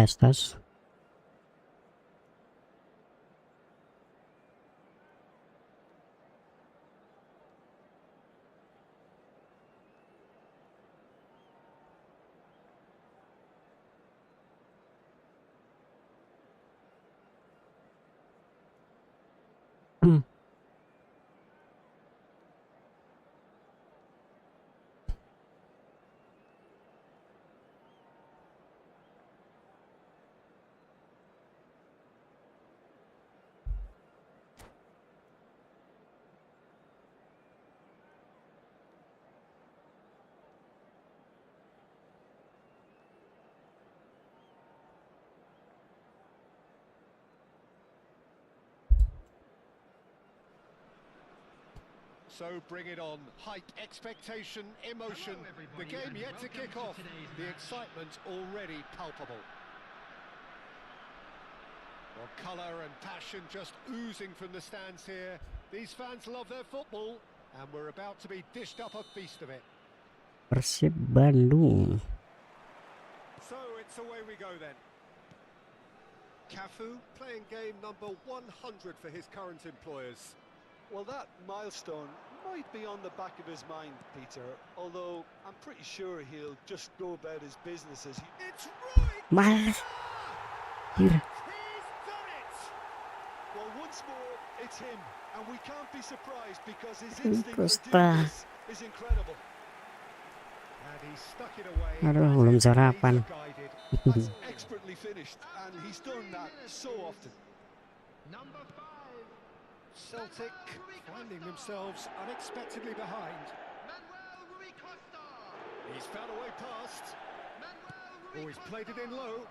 tes. So bring it on. Hype, expectation, emotion. The game yet to kick off. The excitement already palpable. Well, colour and passion just oozing from the stands here. These fans love their football, and we're about to be dished up a feast of it. Persib Bandung. So it's away we go then. Cafu playing game number 100 for his current employers. Well, that milestone might be on the back of his mind, Peter, although I'm pretty sure he'll just go about his business as he... It's right! Malas. He's done it! Well, once more, it's him, and we can't be surprised because his instinct for Costa. doing this is incredible. And he stuck it away. Aduh, belum sarapan. That's expertly finished, and he's done that so often. Number 5. Celtic finding themselves unexpectedly behind. He's found a way past. Oh, he's played it in low.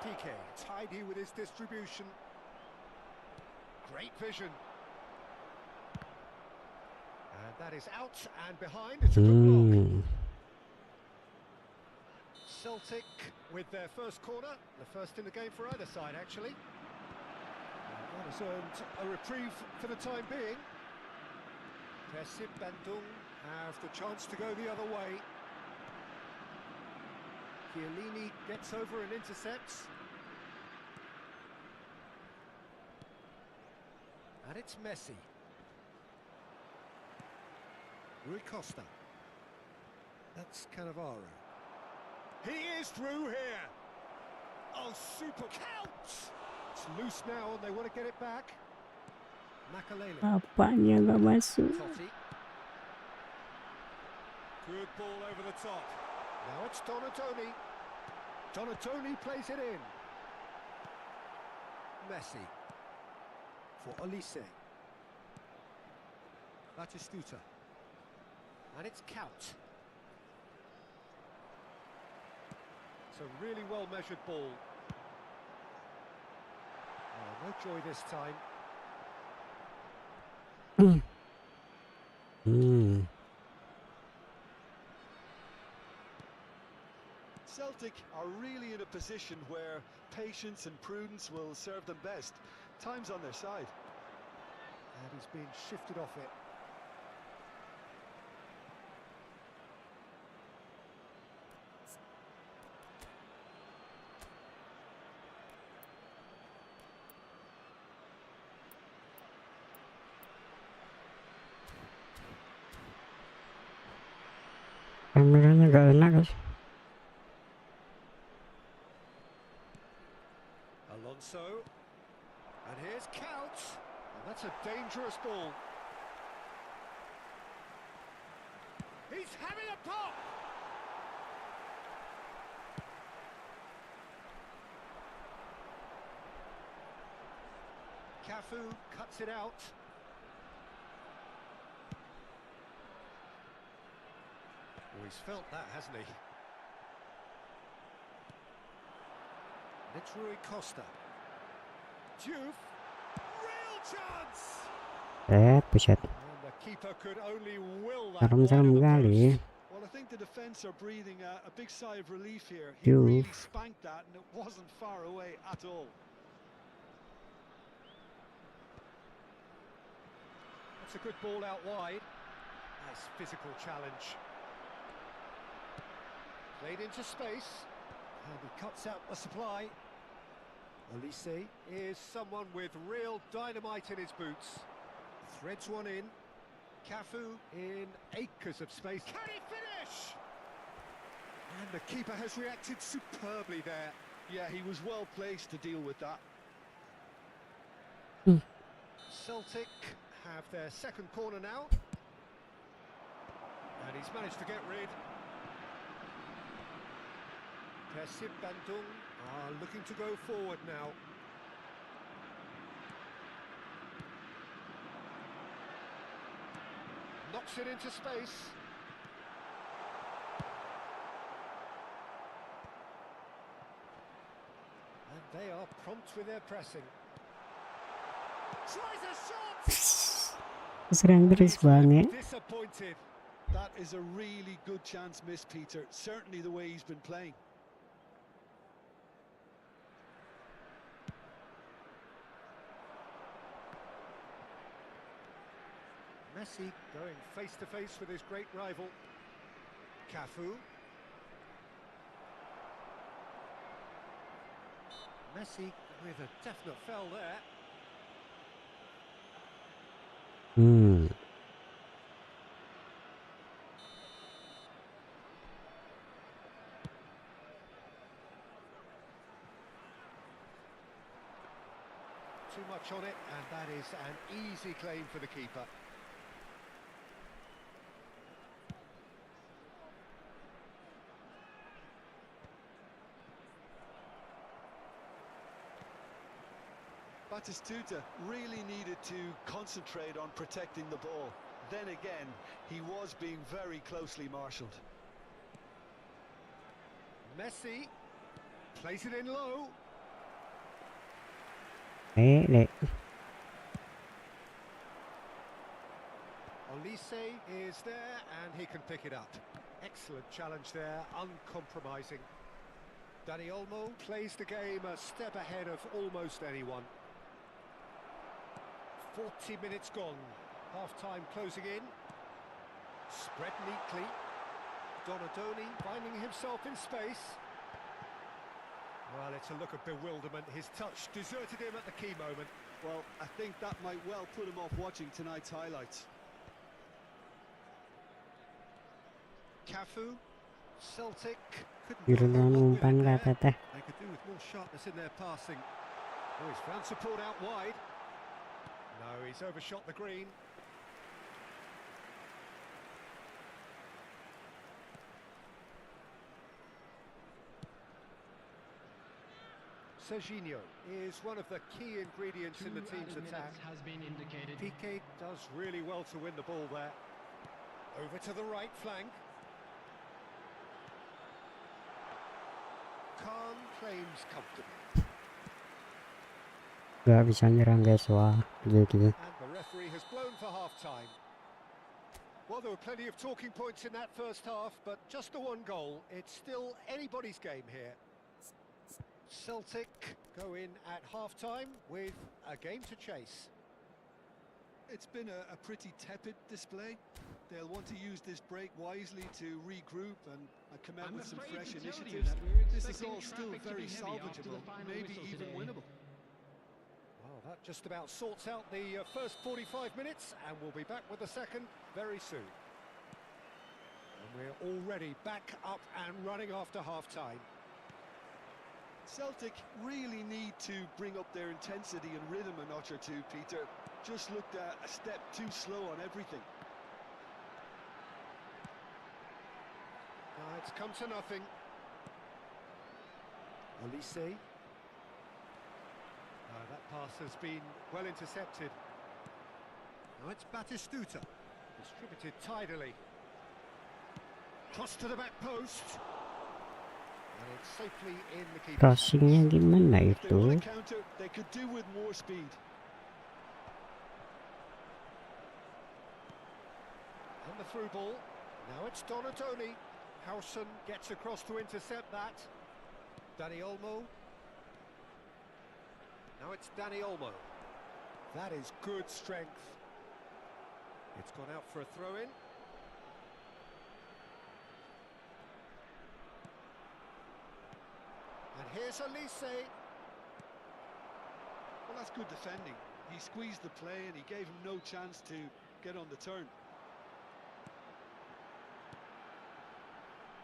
Piqué, tidy with his distribution. Great vision. And that is out and behind. It's a good block. Celtic with their first corner. The first in the game for either side, actually. That has earned a reprieve for the time being. Persib Bandung have the chance to go the other way. Chiellini gets over and intercepts. And it's Messi. Rui Costa. That's Cannavaro. He is through here. Oh, super count! It's loose now and they want to get it back. Makalele. Apanya nggak masuk? Totti. Good ball over the top. Now it's Donatoni. Donatoni plays it in. Messi. For Olise. Batistuta. And it's Count. It's a really well-measured ball. Oh, no joy this time. Celtic are really in a position where patience and prudence will serve them best. Time's on their side. And he's being shifted off it. Kameranya gak enak, guys. Alonso. And here's Count. And that's a dangerous ball. He's having a pop! Cafu cuts it out. Oh, he's felt that, hasn't he? And it's Rui Costa. Juve. Real chance! Buset. And the keeper could only will that Serem wide of the kali. post. Well, I think the defence are breathing a big sigh of relief here. He Juve. really spanked that, and it wasn't far away at all. That's a good ball out wide. Nice physical challenge. Played into space. And he cuts out the supply. Olise is someone with real dynamite in his boots. Threads one in. Cafu in acres of space. Can he finish? And the keeper has reacted superbly there. Yeah, he was well placed to deal with that. Celtic have their second corner now. And he's managed to get rid. Persib Bandung are looking to go forward now. Knocks it into space. And they are prompt with their pressing. Tries a shot! Serang terus banget. Disappointed. That is a really good chance missed, Peter. Certainly the way he's been playing. Messi going face to face with his great rival. Cafu. Messi with a definite foul there. Too much on it, and that is an easy claim for the keeper. Batistuta really needed to concentrate on protecting the ball. Then again, he was being very closely marshalled. Messi plays it in low. Dek. Olise is there and he can pick it up. Excellent challenge there, uncompromising. Dani Olmo plays the game a step ahead of almost anyone. 40 minutes gone, half-time closing in. Spread neatly. Donadoni finding himself in space. Well, it's a look of bewilderment. His touch deserted him at the key moment. Well, I think that might well put him off watching tonight's highlights. Cafu, Celtic couldn't Biru do a whole lot with umpan it there. kata teh. They could do with more sharpness in their passing. Oh, he's found support out wide. No, he's overshot the green. Serginho is one of the key ingredients in the team's attack. Has been indicated. Piqué does really well to win the ball there. Over to the right flank. Khan claims comfortably. Gak bisa nyerang guys, wah jadi. And the referee has blown for half-time. Well, there were plenty of talking points in that first half, but just the one goal. It's still anybody's game here. Celtic go in at half-time with a game to chase. It's been a pretty tepid display. They'll want to use this break wisely to regroup and come out with some fresh initiatives. This is all still very salvageable, maybe even winnable. Well, that just about sorts out the first 45 minutes, and we'll be back with the second very soon. And we're already back up and running after half-time. Celtic really need to bring up their intensity and rhythm a notch or two, Peter. Just looked a step too slow on everything. It's come to nothing. Olise. That pass has been well intercepted. Now it's Batistuta. Distributed tidily. Cross to the back post. And it's safely in the keeper's Crossingnya gimana If they want itu? to counter, they could do with more speed. And the through ball. Now it's Donadoni. Howson gets across to intercept that. Dani Olmo. Now it's Dani Olmo. That is good strength. It's gone out for a throw-in. here's Elise. Well, that's good defending. He squeezed the play and he gave him no chance to get on the turn.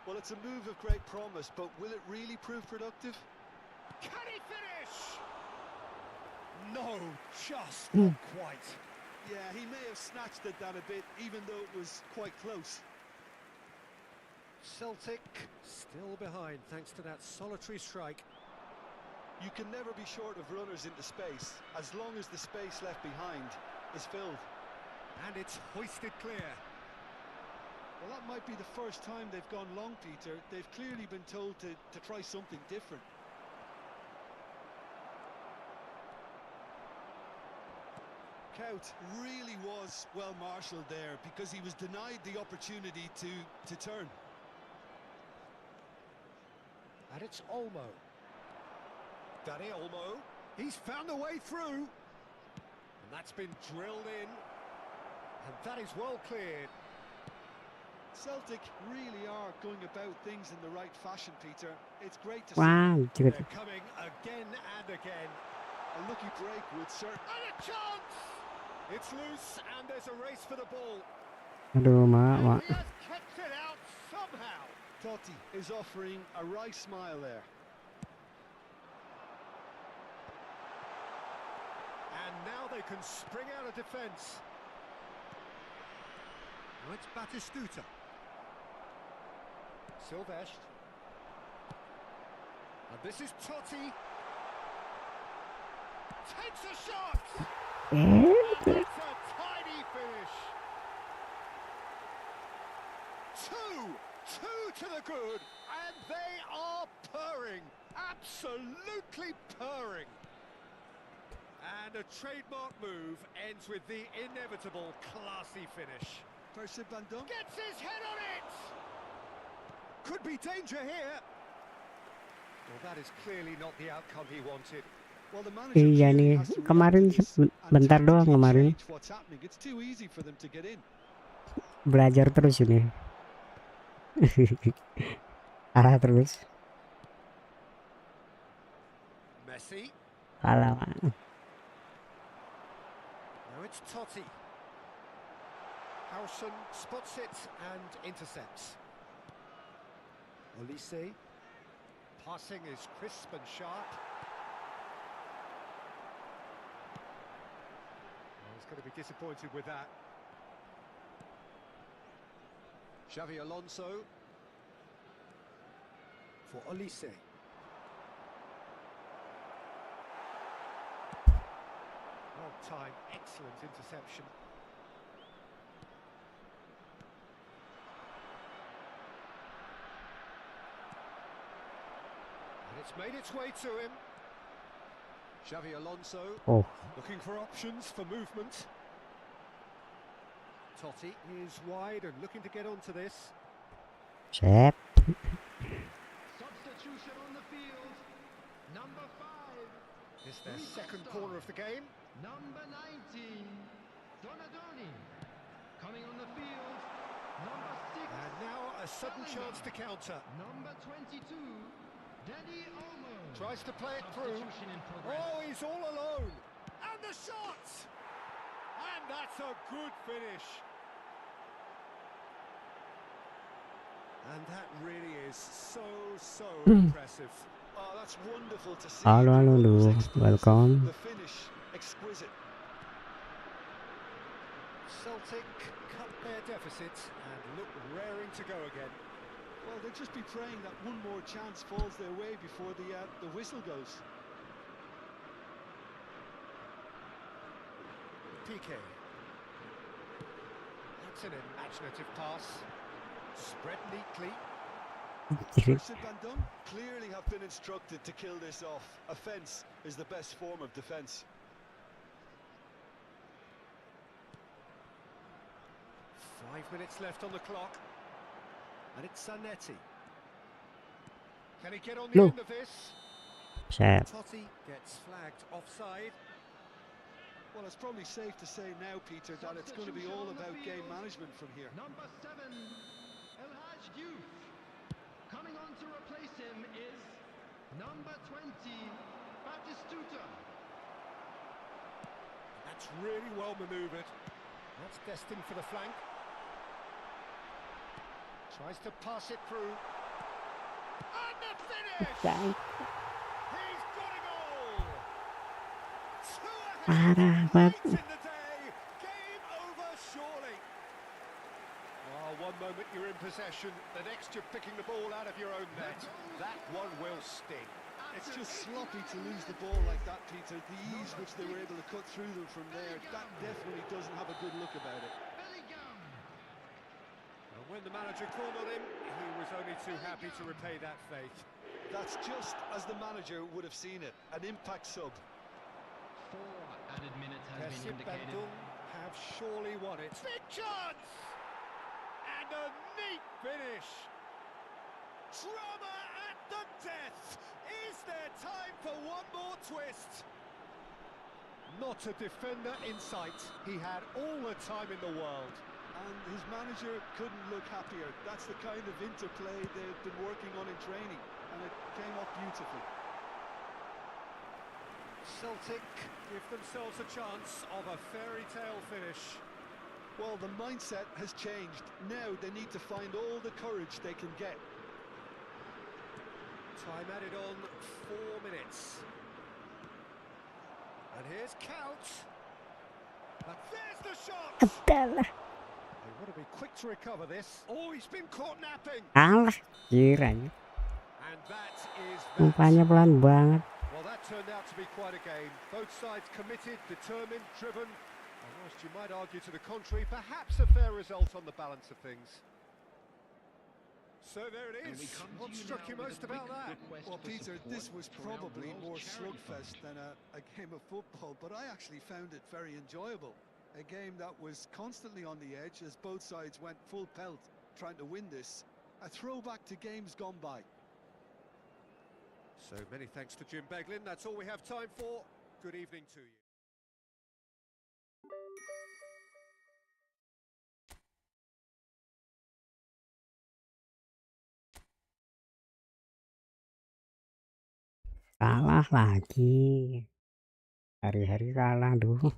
Well, it's a move of great promise, but will it really prove productive? Can he finish? No, just not quite. Yeah, he may have snatched at that a bit, even though it was quite close. Celtic still behind thanks to that solitary strike. You can never be short of runners into space, as long as the space left behind is filled. And it's hoisted clear. Well, that might be the first time they've gone long, Peter. They've clearly been told to try something different. Kout really was well marshalled there because he was denied the opportunity to turn. And it's Olmo. Danny Olmo. He's found a way through. And that's been drilled in. And that is well cleared. Celtic really are going about things in the right fashion, Peter. It's great to see. Wow, They're good. coming again and again. A lucky break would certainly... And a chance! It's loose and there's a race for the ball. Aduh, mak, And mak. he has kept it out somehow. Totti is offering a wry smile there. And now they can spring out of defence. Now it's Batistuta. Silvestre. And this is Totti. Takes a shot! And it's a tiny finish. Two to the good, and they are purring. Absolutely purring. And a trademark move ends with the inevitable classy finish. Percy Van Dunk. Gets his head on it! Could be danger here. Well, that is clearly not the outcome he wanted. Well, the manager Iya clearly nih, has to kemarin react to this and bentar doang tactically kemarin. change what's happening. It's too easy for them to get in. Belajar terus ini. Arah terus. Messi. Kalah, Mak. Now it's Totti. Harrison spots it and intercepts. Olise. Passing is crisp and sharp. Well, he's going to be disappointed with that. Xavi Alonso for Olise. Well timed, excellent interception. And it's made its way to him. Xavi Alonso Oh, looking for options for movement. Totti is wide and looking to get onto this. set. Substitution on the field. Number 5. It's their second corner of the game. Number 19. Donadoni. Coming on the field. Number 6. And now a sudden chance to counter. Number 22. Danny Olmo. Tries to play it through. Substitution in progress. Oh, he's all alone. And the shot! And that's a good finish. And that really is so impressive. Oh, that's wonderful to see. Halo, The halo, goal was Lu. explosive, Welcome. The finish exquisite. Celtic cut their deficit and look raring to go again. Well, they'll just be praying that one more chance falls their way before the whistle goes. PK. That's an imaginative pass. Spread neatly. Percy Van Dunk clearly have been instructed to kill this off. Offence is the best form of defence. Five minutes left on the clock. And it's Zanetti. Can he get on the No. end of this? Set. Totti gets flagged offside. Well, it's probably safe to say now, Peter, that it's going to be all about game management from here. Number 7. El Hadj Diouf. Coming on to replace him is number Number 20, Batistuta. That's really well manoeuvred. That's destined for the flank. Tries to pass it through. And the finish! Dang. He's got a goal! Two Parah ahead, banget. late in the day. Game over, surely. Oh, one moment you're in possession, the next you're picking the ball out of your own net. That one will sting. It's just sloppy to lose the ball like that, Peter. The ease which they were able to cut through them from there, that definitely doesn't have a good look about it. Bellingham. And when the manager called on him, he was only too happy to repay that faith. That's just as the manager would have seen it, an impact sub. 4 added minutes has been indicated. Bandung have surely won it. Big chance! And a neat finish! Drama at the death! Is there time for one more twist? Not a defender in sight. He had all the time in the world. And his manager couldn't look happier. That's the kind of interplay they've been working on in training, and it came off beautifully. Celtic give themselves a chance of a fairy tale finish. Well, the mindset has changed. Now they need to find all the courage they can get. Time added on, 4 minutes. And here's Count. And there's the shot! Adalah. They want to be quick to recover this. Oh, he's been caught napping. Alah, kiranya. And that is Mukanya that. pelan banget. Well, that turned out to be quite a game. Both sides committed, determined, driven. And whilst you might argue to the contrary, perhaps a fair result on the balance of things. So there it And we is. come to What you struck now you with most a quick about that? request Well, for Peter, support this was from our probably World more Charity slugfest Fund. than a game of football, but I actually found it very enjoyable. A game that was constantly on the edge as both sides went full pelt trying to win this. A throwback to games gone by. So many thanks to Jim Beglin. That's all we have time for. Good evening to you. Kalah lagi. Hari-hari kalah dulu.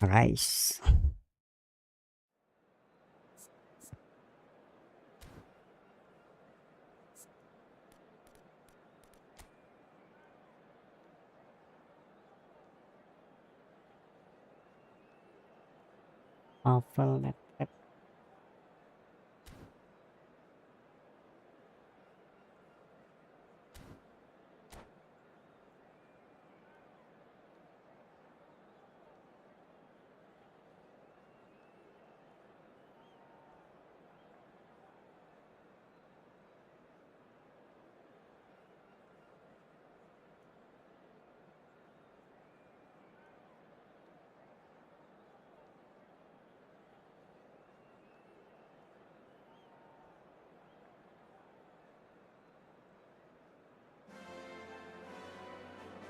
Rice. Oval net.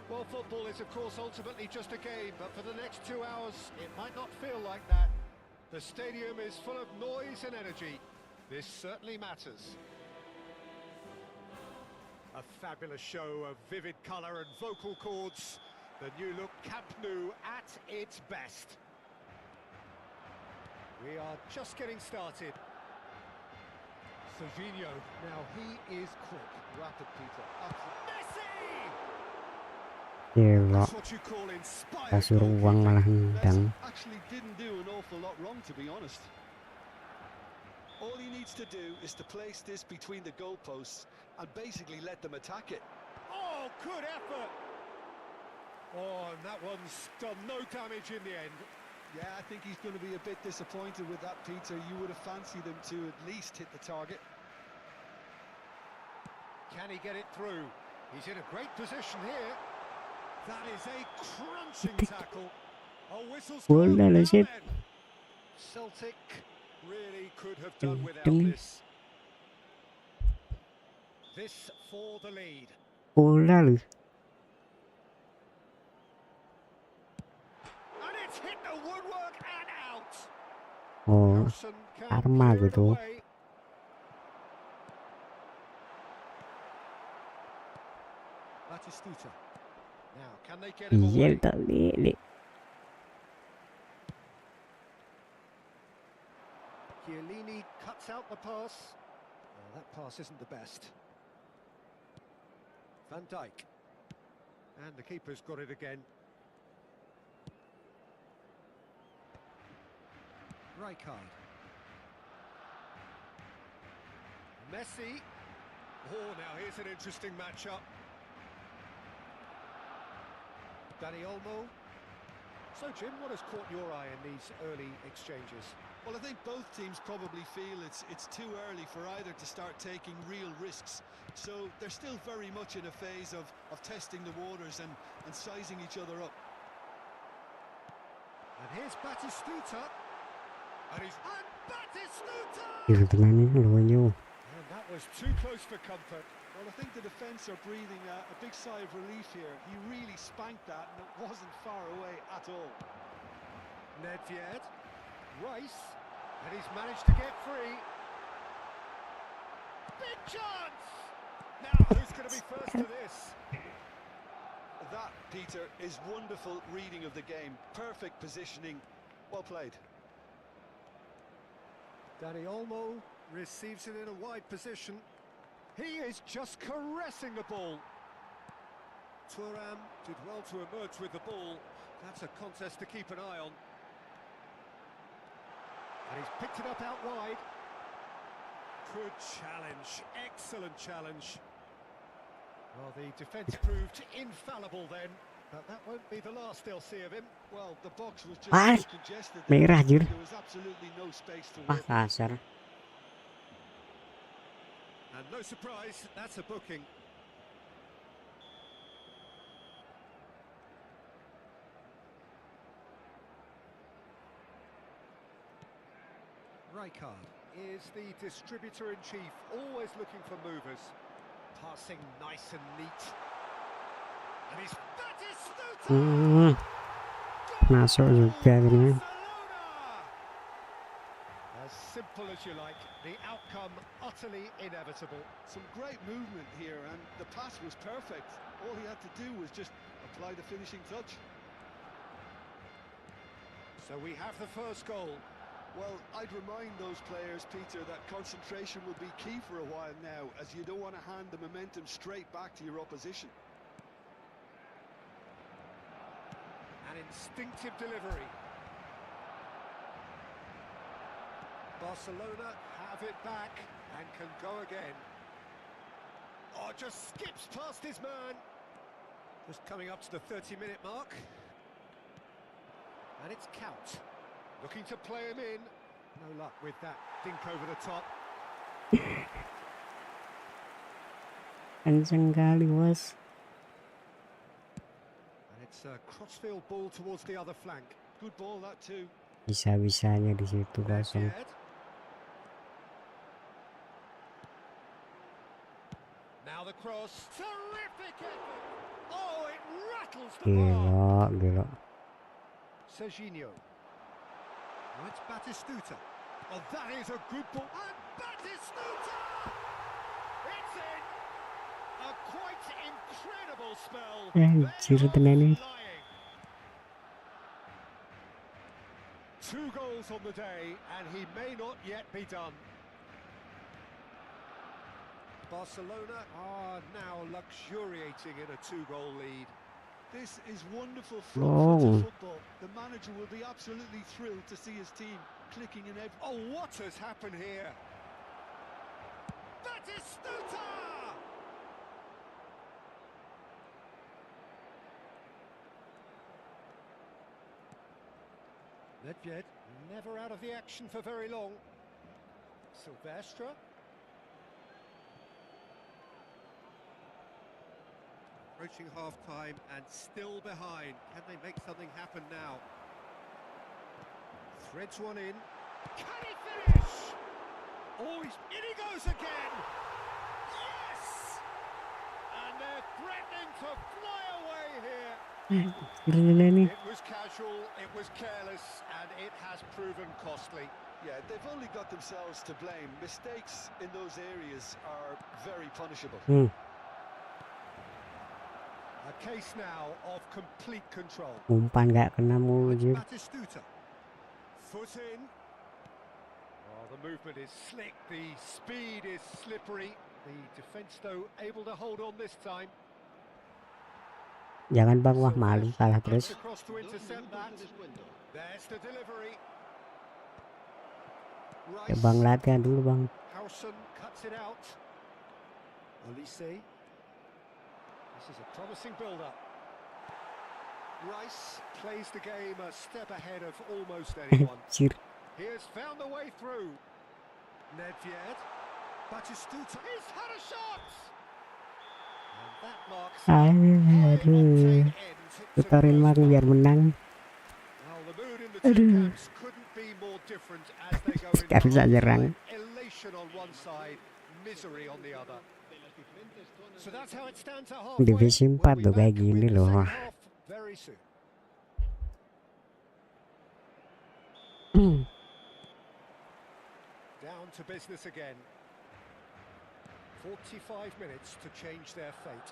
Well, football is, of course, ultimately just a game, but for the next 2 hours, it might not feel like that. The stadium is full of noise and energy. This certainly matters. A fabulous show of vivid colour and vocal cords. The new look Camp Nou at its best. We are just getting started. Serginho, now he is quick. Rapid, Peter. Absolutely. Messi! Gila. That's what you call inspired Kasih ruang malah Messi nendang. actually didn't do an awful lot wrong, to be honest. All he needs to do is to place this between the goalposts and basically let them attack it. Oh, good effort. Oh, and that one's done no damage in the end. Yeah, I think he's going to be a bit disappointed with that, Peter. You would have fancied him to at least hit the target. Can he get it through? He's in a great position here. That is a crunching tackle. Oh, whistle's gone Bola lah, now Sip. then. Celtic really could have done without Ding. this. This for the lead. Bola lu. And it's hit the woodwork and out. Oh, Harrison can Arma clear it gitu. away. Batistuta. Now, can they get him Iya away? tak lele. Chiellini cuts out the pass. Oh, that pass isn't the best. Van Dijk. And the keeper's got it again. Rijkaard. Messi. Oh, now here's an interesting matchup. Dani Olmo. So, Jim, what has caught your eye in these early exchanges? Well, I think both teams probably feel it's too early for either to start taking real risks. So they're still very much in a phase of testing the waters and sizing each other up. And here's Batistuta. And Batistuta! Kiri tengah ni lawannya. And that was too close for comfort. Well, I think the defence are breathing a big sigh of relief here. He really spanked that and it wasn't far away at all. Nedved. Rice. And he's managed to get free. Big chance! Now, who's going to be first to this? That, Peter, is wonderful reading of the game. Perfect positioning. Well played. Dani Olmo receives it in a wide position. He is just caressing the ball. Thuram did well to emerge with the ball. That's a contest to keep an eye on. And he's picked it up out wide. Good challenge, excellent challenge. Well, the defence proved infallible then, but that won't be the last they'll see of him. Well, the box was just Ah, so congested there. merah, Jur. There was absolutely no space to Ah, work. kasar. And no surprise, that's a booking. Rijkaard is the distributor-in-chief, always looking for movers. Passing nice and neat. And he's Batistuta! Masuk juga ni. As simple as you like, the outcome utterly inevitable. Some great movement here and the pass was perfect. All he had to do was just apply the finishing touch. So we have the first goal. Well, I'd remind those players, Peter, that concentration will be key for a while now, as you don't want to hand the momentum straight back to your opposition. An instinctive delivery. Barcelona have it back and can go again. Oh, just skips past his man. Just coming up to the 30-minute mark. And it's Count. Looking to play him in. No luck with that dink over the top. Kenceng kali, bos. And it's a crossfield ball towards the other flank. Good ball, that too. Bisa-bisanya di situ kosong. Nedved. Now the cross. Terrific effort. Oh, it rattles the bar. Gila. Serginho. Oh, it's Batistuta. Oh, that is a good ball. And Batistuta! It's in! A quite incredible spell. Anjir, tenan ni. Flying. 2 goals on the day, and he may not yet be done. Barcelona are now luxuriating in a 2-goal lead. This is wonderful Long. front-footed football. The manager will be absolutely thrilled to see his team clicking in every... Oh, what has happened here? Batistuta! Nedved never out of the action for very long. Silvestre. Approaching half-time and still behind. Can they make something happen now? Threads one in. Can he finish? Oh, in he goes again! Yes! And they're threatening to fly away here. It was casual, it was careless, and it has proven costly. Yeah, they've only got themselves to blame. Mistakes in those areas are very punishable. A case now of complete control. Umpan gak kena mulu anjir. Batistuta. Foot in. Oh, the movement is slick, the speed is slippery. The defence, though, able to hold on this time. Jangan bang, wah malu kalah terus. Across to intercept that. There's the delivery. Ya bang, latihan dulu bang. Howson cuts it out. Olise. This is a promising build-up. Rice plays the game a step ahead of almost anyone. Anjir. He has found the way through. Nedved. Batistuta. He's had a shot! And that marks a Aduh. Putarin bang biar menang. Well, the mood in the two camps couldn't be more different as they go in. Gak bisa nyerang. Elation on one side, misery on the other. So that's how it stands at halfway. Divisi 4 tuh kayak gini loh. Wah. Very soon. Down to business again. 45 minutes to change their fate.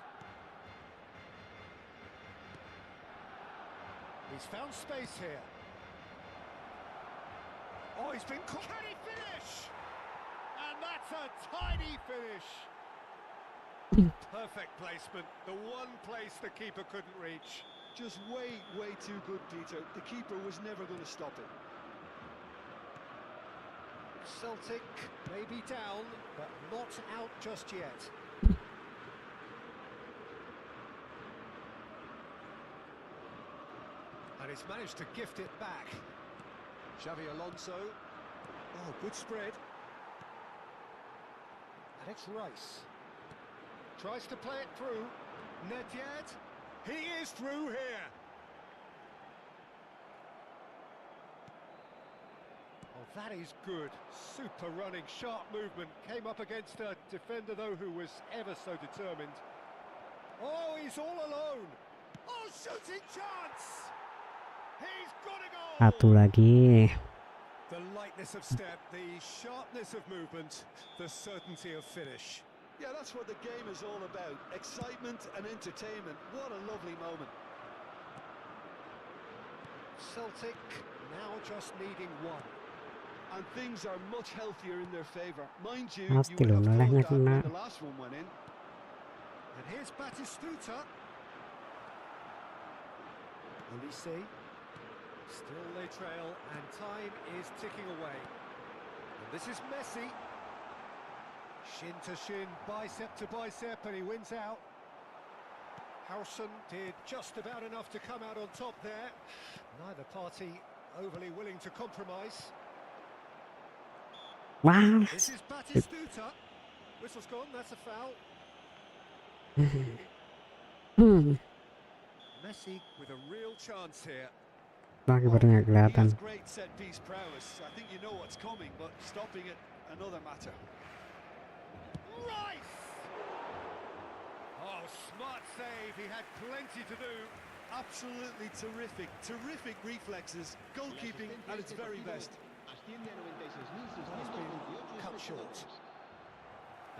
He's found space here. Oh, he's been caught. Can he finish? And that's a tidy finish. Perfect placement. The one place the keeper couldn't reach. Just way too good, Peter. The keeper was never going to stop it. Celtic may be down, but not out just yet. And he's managed to gift it back. Xavi Alonso. Oh, good spread. And it's Rice. Tries to play it through. Nedved. He is through here. Oh, that is good. Super running, sharp movement. Came up against a defender, though, who was ever so determined. Oh, he's all alone. Oh, shooting chance. He's got a goal. Satu lagi. The lightness of step, the sharpness of movement, the certainty of finish. Yeah, that's what the game is all about. Excitement and entertainment. What a lovely moment. Celtic now just needing one. And things are much healthier in their favour. Mind you, Pasti you would loh, have nolehnya thought that when kena. the last one went in. And here's Batistuta. Olise. Still they trail, and time is ticking away. And this is Messi. Shin to shin, bicep to bicep, and he wins out. Howson did just about enough to come out on top there. Neither party overly willing to compromise. Wah. This is Batistuta. Whistle's gone, that's a foul. Messi with a real chance here. Lagi baru nggak He kelihatan. has great set-piece prowess. I think you know what's coming, but stopping it, another matter. Rice! Oh, smart save. He had plenty to do. Absolutely terrific. Terrific reflexes, goalkeeping at its very best. He's been cut short.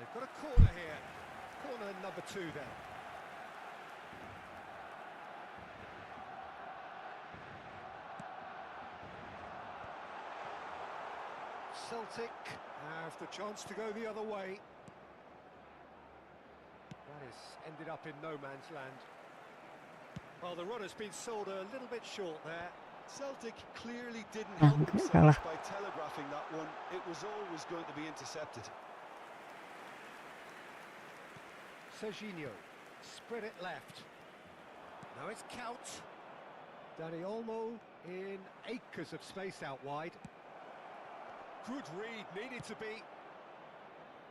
They've got a corner here. Corner number 2 then. Celtic have the chance to go the other way. That has ended up in no man's land. Well, the run has been sold a little bit short there. Celtic clearly didn't help kalah. themselves by telegraphing that one. It was always going to be intercepted. Serginho, spread it left. Now it's Kaut. Dani Olmo in acres of space out wide. Good read, needed to be.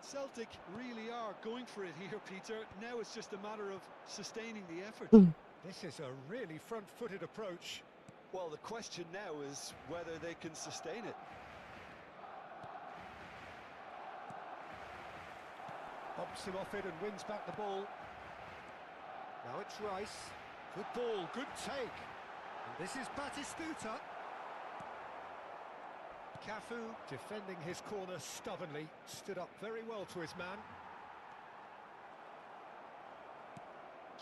Celtic really are going for it here, Peter. Now it's just a matter of sustaining the effort. This is a really front-footed approach. Well, the question now is whether they can sustain it. Bumps him off it and wins back the ball. Now it's Rice. Good ball, good take. And this is Batistuta. Cafu, defending his corner stubbornly, stood up very well to his man.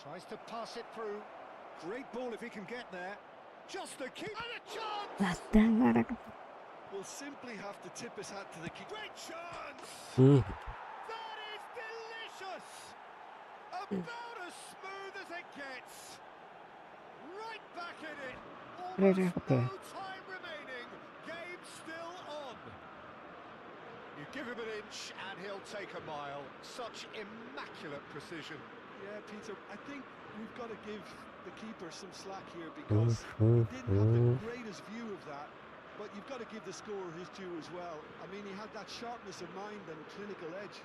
Tries to pass it through. Great ball if he can get there. Just a kick and a chance! We'll simply have to tip his hat to the keeper. Great chance! Hmm. That is delicious! About as smooth as it gets. Right back in it. Almost Okay. no time remaining. Game still on. You give him an inch and he'll take a mile. Such immaculate precision. Yeah, Peter, I think we've got to give the keeper some slack here because Oof, he didn't have the oof. greatest view of that. But you've got to give the scorer his due as well. I mean, he had that sharpness of mind and clinical edge.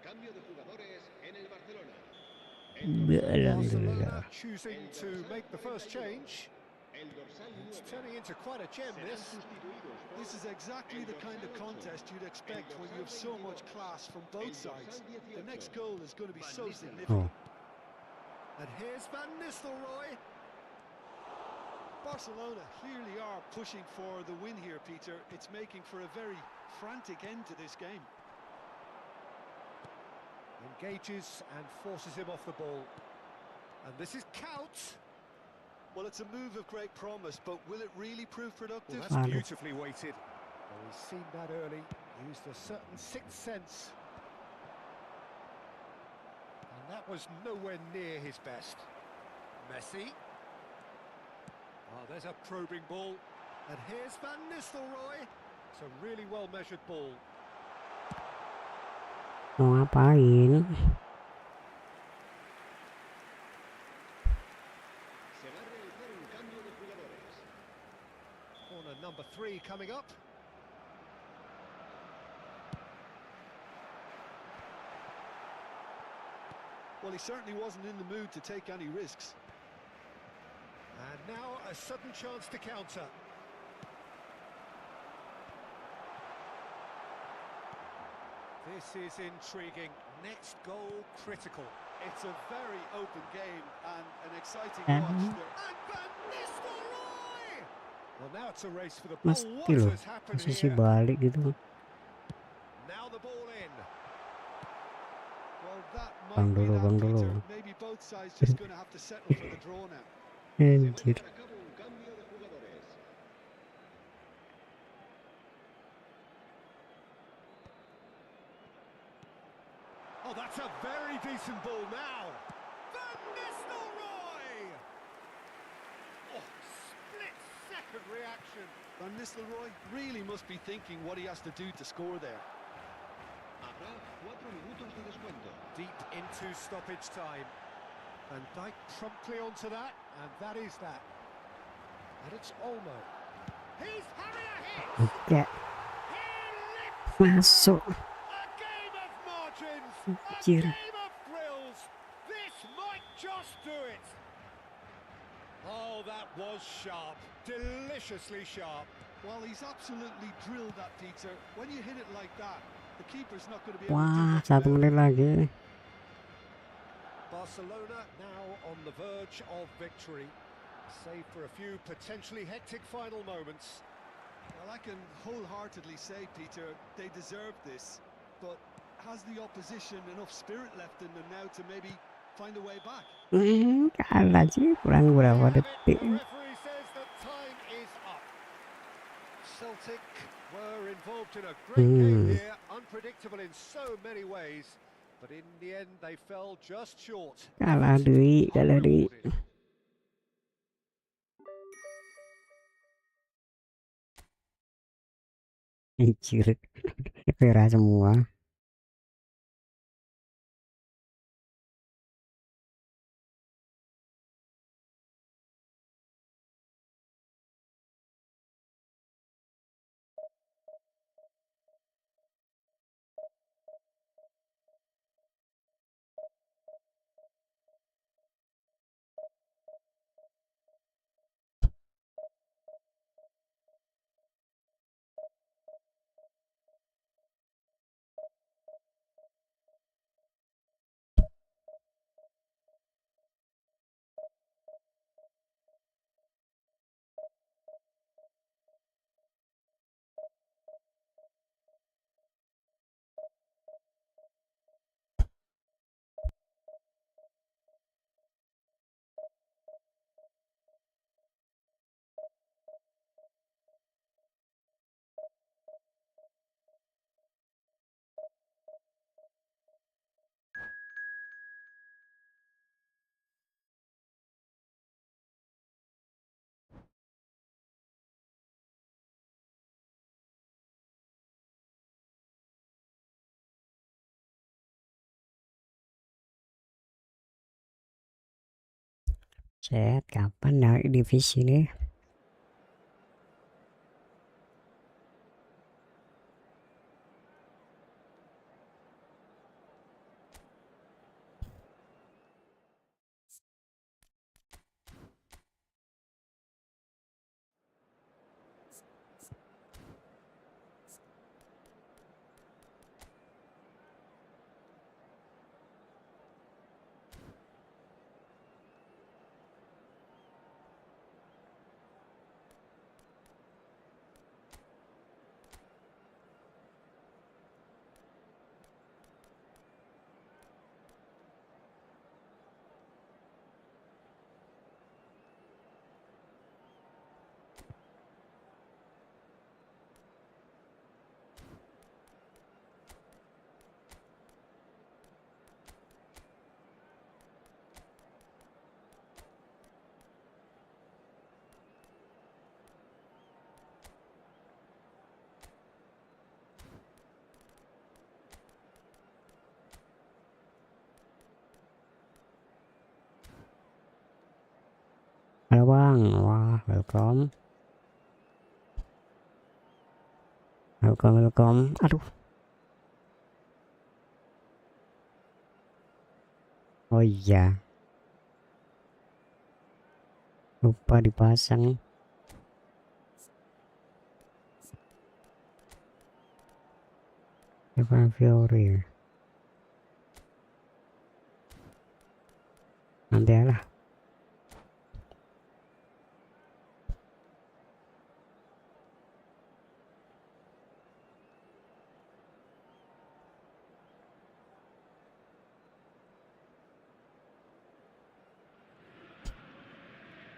Cambio de jugadores en el Barcelona. Alhamdulillah. Barcelona choosing to make the first change. El dorsal It's 9 turning into quite a gem, serán this. sustituidos por This is exactly the kind of contest you'd expect when you have so much class from both sides. The next goal is going to be so significant. Oh, And here's Van Nistelrooy. Barcelona clearly are pushing for the win here, Peter. It's making for a very frantic end to this game. Engages and forces him off the ball. And this is Kaut. Well, it's a move of great promise, but will it really prove productive? Well, Ah, that's no. beautifully weighted. Well, he's seen that early. Used a certain sixth sense. And that was nowhere near his best. Messi. Oh, there's a probing ball. And here's Van Nistelrooy. It's a really well-measured ball. mau ngapain? Se va a realizar un cambio de jugadores. Corner number 3 coming up. Well, he certainly wasn't in the mood to take any risks. And now a sudden chance to counter. This is intriguing. Next goal critical. It's a very open game and an exciting Mhm. watch. And Van Nistelrooy! Well, now it's a race for the ball. Mesti What loh, has happened posisi here? balik gitu. Now the ball in. Well, that Bang might be dulu, that, bang dulu. Peter. Maybe both sides just going to have to settle for the draw now. Se va a Anjir. llevar a cabo un cambio de jugadores. Oh, that's a very decent ball now. Van Nistelrooy! Oh, split-second reaction. Van Nistelrooy really must be thinking what he has to do to score there. Habrá 4 minutos de descuento. Deep into stoppage time. And Dijk promptly onto that, and that is that. And it's Olmo. He's having a hit! Enggak He lifts masuk. a game of margins! A Anjir. game of thrills! This might just do it! Oh, that was sharp. Deliciously sharp. Well, he's absolutely drilled that, Peter. When you hit it like that, the keeper's not going to be able to do Wah, much 1 about it. menit lagi. Barcelona now on the verge of victory, save for a few potentially hectic final moments. Well, I can wholeheartedly say, Peter, they deserve this. But has the opposition enough spirit left in them now to maybe find a way back? Kalah sih, kurang berapa The detik. referee says that time is up. Celtic were involved in a great game here, unpredictable in so many ways, but in the end they fell just short. Kalah deui, kalah deui. Unrewarded. Anjir, merah semua. Set, kapan naik divisi nih? Halo bang, wah welcome. Aduh, oh iya, lupa dipasang. Favorit. Nanti lah.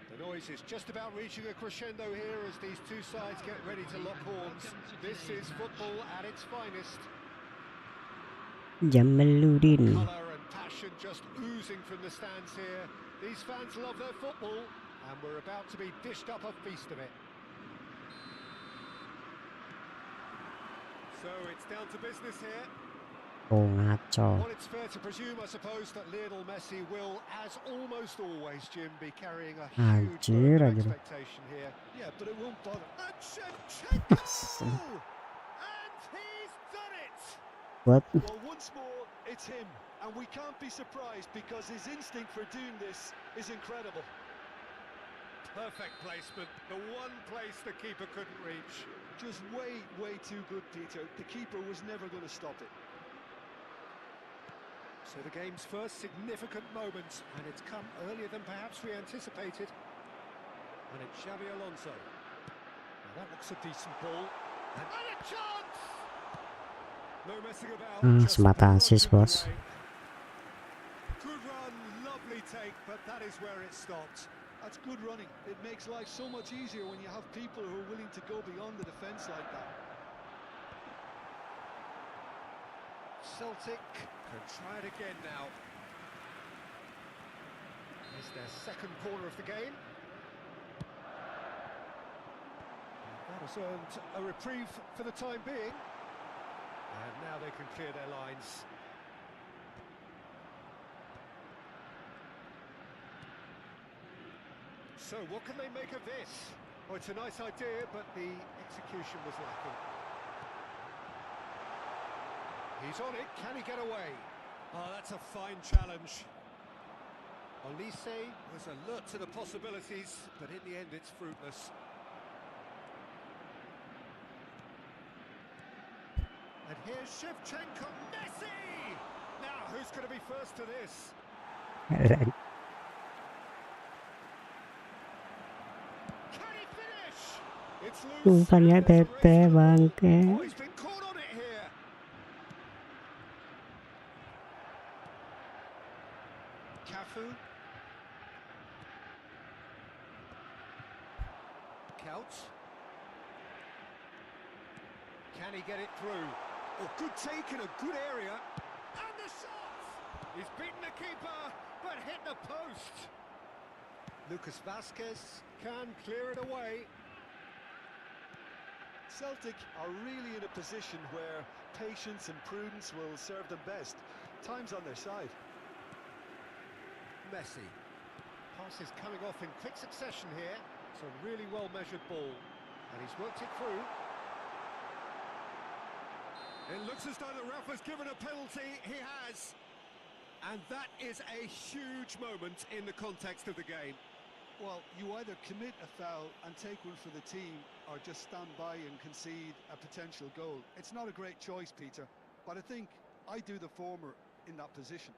The noise is just about reaching a crescendo here as these two sides get ready to lock horns. This is football at its finest. Jamaludin. Colour and passion just oozing from the stands here. These fans love their football, and we're about to be dished up a feast of it. So it's down to business here. Oh ngaco. Well, it's fair to presume, I suppose, that Lionel Messi will, as almost always, Jim, be carrying a huge burden of expectation here. Yeah, but it won't bother. And Shevchenko! And he's done it! What? Well, once more, it's him. And we can't be surprised because his instinct for doing this is incredible. Perfect placement, the one place the keeper couldn't reach. Just way, way too good, Peter. The keeper was never going to stop it. So the game's first significant moment, and it's come earlier than perhaps we anticipated. And it's Xabi Alonso. Now that looks a decent ball. And a chance! No messing about. Semata assist, bos. Good run, lovely take, but that is where it stopped. That's good running. It makes life so much easier when you have people who are willing to go beyond the defence like that. Celtic can try it again now. It's their second corner of the game. That has earned a reprieve for the time being. And now they can clear their lines. So what can they make of this? Oh, it's a nice idea, but the execution was lacking. He's on it, can he get away? Oh, that's a fine challenge. Olise was alert to the possibilities, but in the end it's fruitless. And here's Shevchenko, Messi! Now, who's going to be first to this? Can he finish? It's loose. Umpannya and there's a race tete to the ball. bangke. Oh, he's been caught on it here. Cafu. Couch. Can he get it through? Oh, good take in a good area. And the shot! He's beaten the keeper, but hit the post. Lucas Vasquez can clear it away. Celtic are really in a position where patience and prudence will serve them best. Time's on their side. Messi. Pass is coming off in quick succession here. It's a really well-measured ball. And he's worked it through. It looks as though the ref has given a penalty. He has. And that is a huge moment in the context of the game. Well, you either commit a foul and take one for the team, or just stand by and concede a potential goal. It's not a great choice, Peter, but I think I do the former in that position.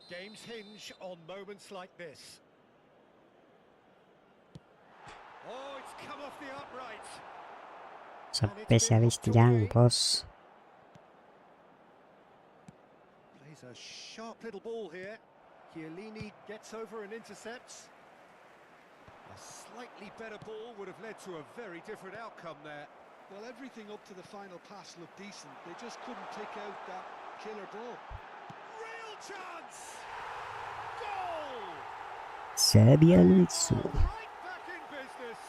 Games hinge on moments like this. Oh, it's come off the upright. Spesialis tiang, bos. Plays a sharp little ball here. Chiellini gets over and intercepts. A slightly better ball would have led to a very different outcome there. Well, everything up to the final pass looked decent. They just couldn't pick out that killer ball. Real chance! Goal! Sabiansu. Right back in business.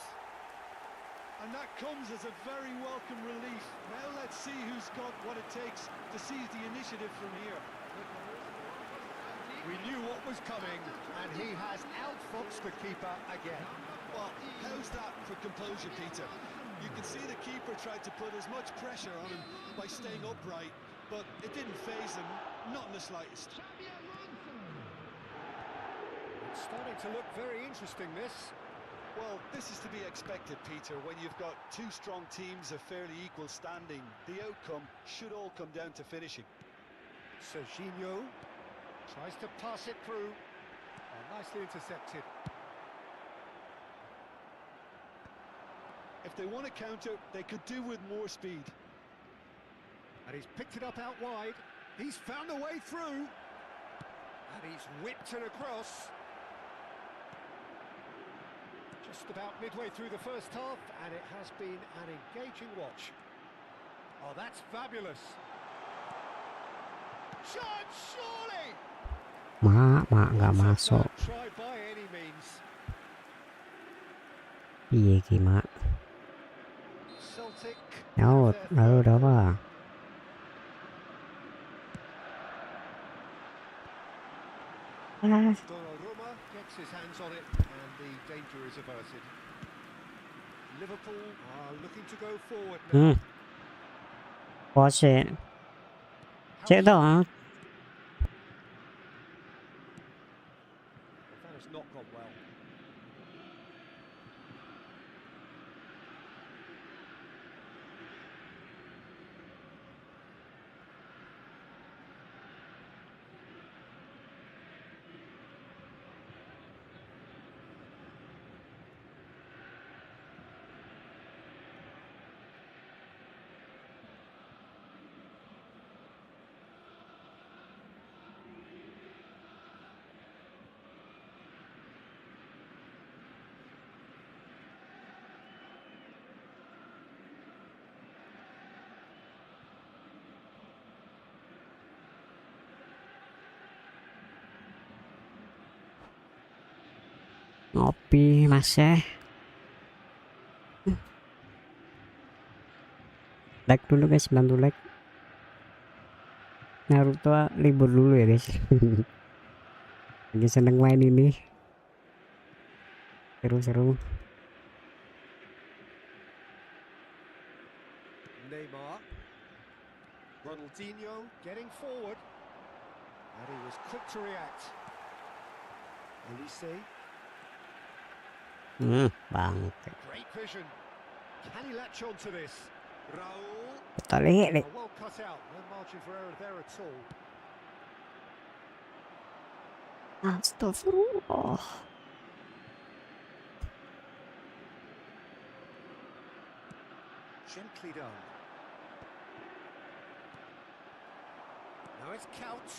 And that comes as a very welcome relief. Now let's see who's got what it takes to seize the initiative from here. We knew what was coming, and he has outfoxed the keeper again. Well, how's that for composure, Peter? You can see the keeper tried to put as much pressure on him by staying upright, but it didn't faze him, not in the slightest. It's starting to look very interesting, this. Well, this is to be expected, Peter. When you've got two strong teams of fairly equal standing, the outcome should all come down to finishing. Serginho tries to pass it through. Oh, nicely intercepted. If they want to counter, they could do with more speed. And he's picked it up out wide. He's found a way through. And he's whipped it across. Just about midway through the first half, and it has been an engaging watch. Oh, that's fabulous. Shot, surely! Nggak masuk. Try by any means. Iya ki, Mak. Celtic. Nyaut, lalu udah apa? Donnarumma gets his hands on it, and the danger is averted. Liverpool are looking to go forward now. Có sẽ đó. That has not gone well. Ngopi, Mas. Like dulu guys, bantu like. Naruto libur dulu ya guys. Lagi seneng main ini. Seru-seru. Neymar. Ronaldinho getting forward. And he was quick to react. Elise. Bangke. Great vision. Can he latch on to this? Raul. Tali. Well cut out. No margin for error there at all. Astagfirullah. Gently done. Now it's Count.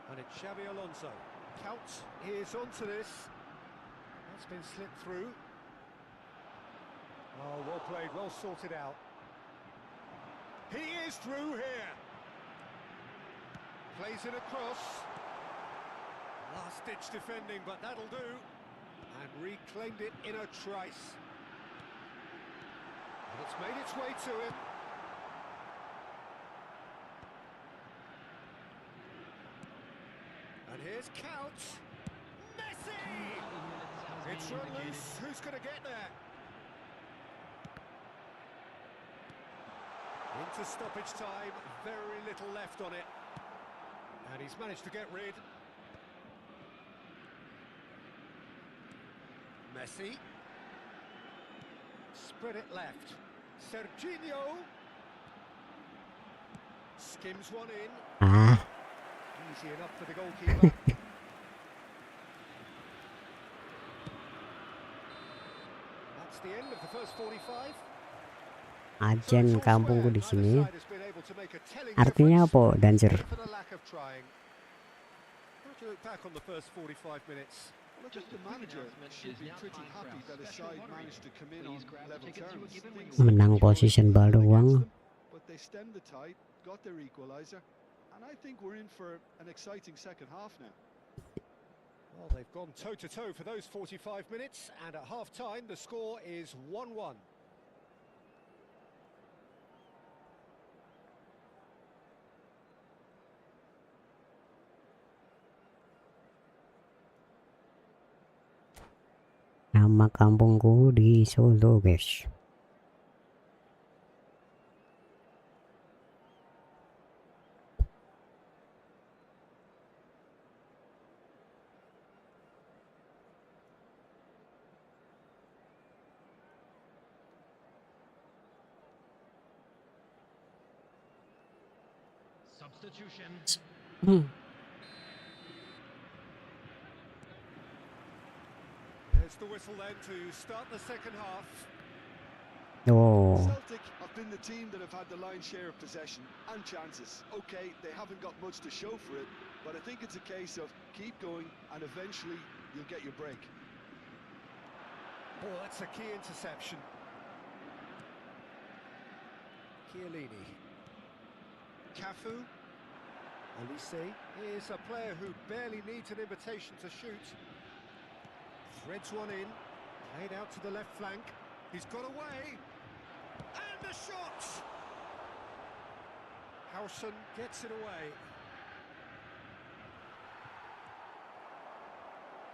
And it's Xabi Alonso. Count is onto this. That's been slipped through. Oh, well played, well sorted out. He is through here. Plays it across. Last-ditch defending, but that'll do. And reclaimed it in a trice. And it's made its way to him. And here's Count. Messi! It's run loose. Who's going to get there? Into stoppage time. Very little left on it. And he's managed to get rid. Messi. Spread it left. Serginho. Skims one in. Easy enough for the goalkeeper. That's the end of the first 45. Ajen kampungku di sini. Artinya apa, Dancer? Just the manager should be pretty happy that his side managed to come in on level terms. Menang position baru uang. But they stemmed the tide, got their equaliser, and I think we're in for an exciting second half now. Well, they've gone toe-to-toe for those 45 minutes, and at half-time the score is 1-1. Nama kampungku di Solo guys. Substitution. There's the whistle then to start the second half. Oh, Celtic have been the team that have had the lion's share of possession and chances. Okay, they haven't got much to show for it, but I think it's a case of keep going and eventually you'll get your break. Oh, that's a key interception. Chiellini. Cafu. Elise is a player who barely needs an invitation to shoot. Threads one in, played out to the left flank. He's got away. And the shot! Howson gets it away.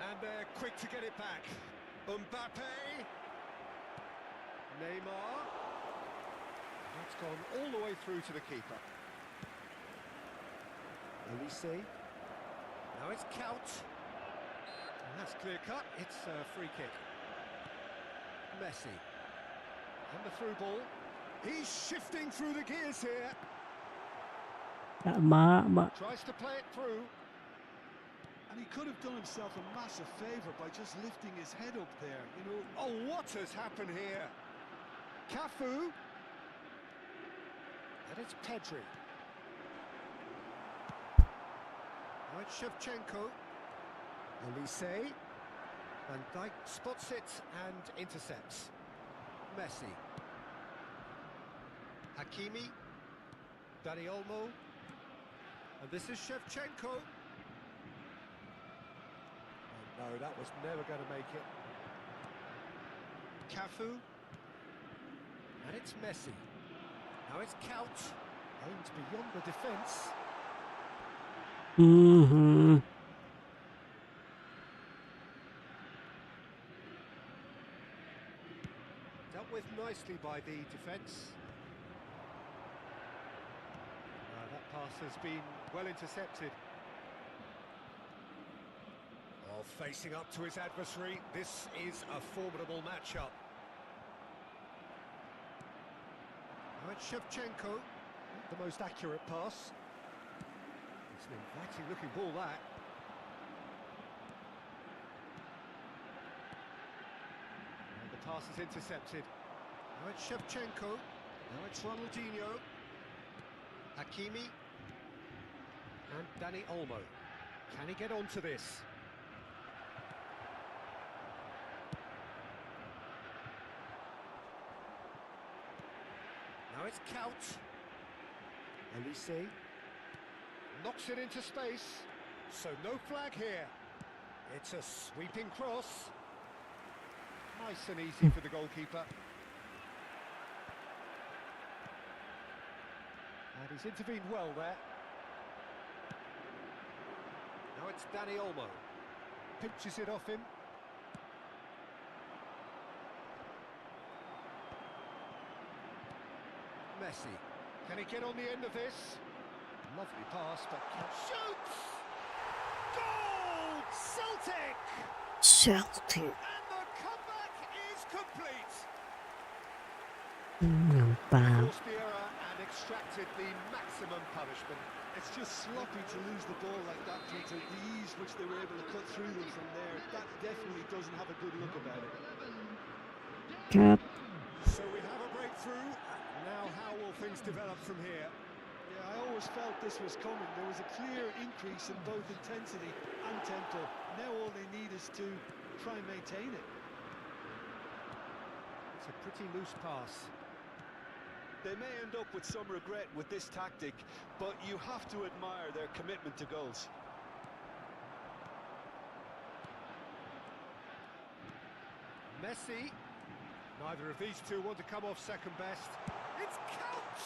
And they're quick to get it back. Mbappe. Neymar. That's gone all the way through to the keeper. Elise. Now it's Count. And that's clear cut. It's a free kick. Messi. And the through ball. He's shifting through the gears here. Tries to play it through. And he could have done himself a massive favour by just lifting his head up there, you know. Oh, what has happened here? Cafu. And it's Pedri. Now it's Shevchenko. Elise. Van Dijk spots it and intercepts. Messi. Hakimi. Dani Olmo. And this is Shevchenko. And No, that was never going to make it. Cafu. And it's Messi. Now it's Couch. Aimed beyond the defence. Mhm. Dealt with nicely by the defence. That pass has been well intercepted. Oh, facing up to his adversary, this is a formidable matchup. Now it's Shevchenko, the most accurate pass. It's an inviting looking ball, that. And the pass is intercepted. Now it's Shevchenko. Now it's Ronaldinho. Hakimi. And Dani Olmo. Can he get onto this? Now it's Couch. Elise. Knocks it into space. So no flag here. It's a sweeping cross. Nice and easy for the goalkeeper. And he's intervened well there. Now it's Dani Olmo. Pinches it off him. Messi. Can he get on the end of this? Lovely pass, but shoots! Goal! Celtic! Celtic. And the comeback is complete. Nampak. Forced the error and extracted the maximum punishment. It's just sloppy to lose the ball like that, Peter. The ease which they were able to cut through them from there, that definitely doesn't have a good look about it. Cut. So we have a breakthrough. Now how will things develop from here? Yeah, I always felt this was coming. There was a clear increase in both intensity and tempo. Now all they need is to try and maintain it. It's a pretty loose pass. They may end up with some regret with this tactic, but you have to admire their commitment to goals. Messi. Neither of these two want to come off second best. It's Couch!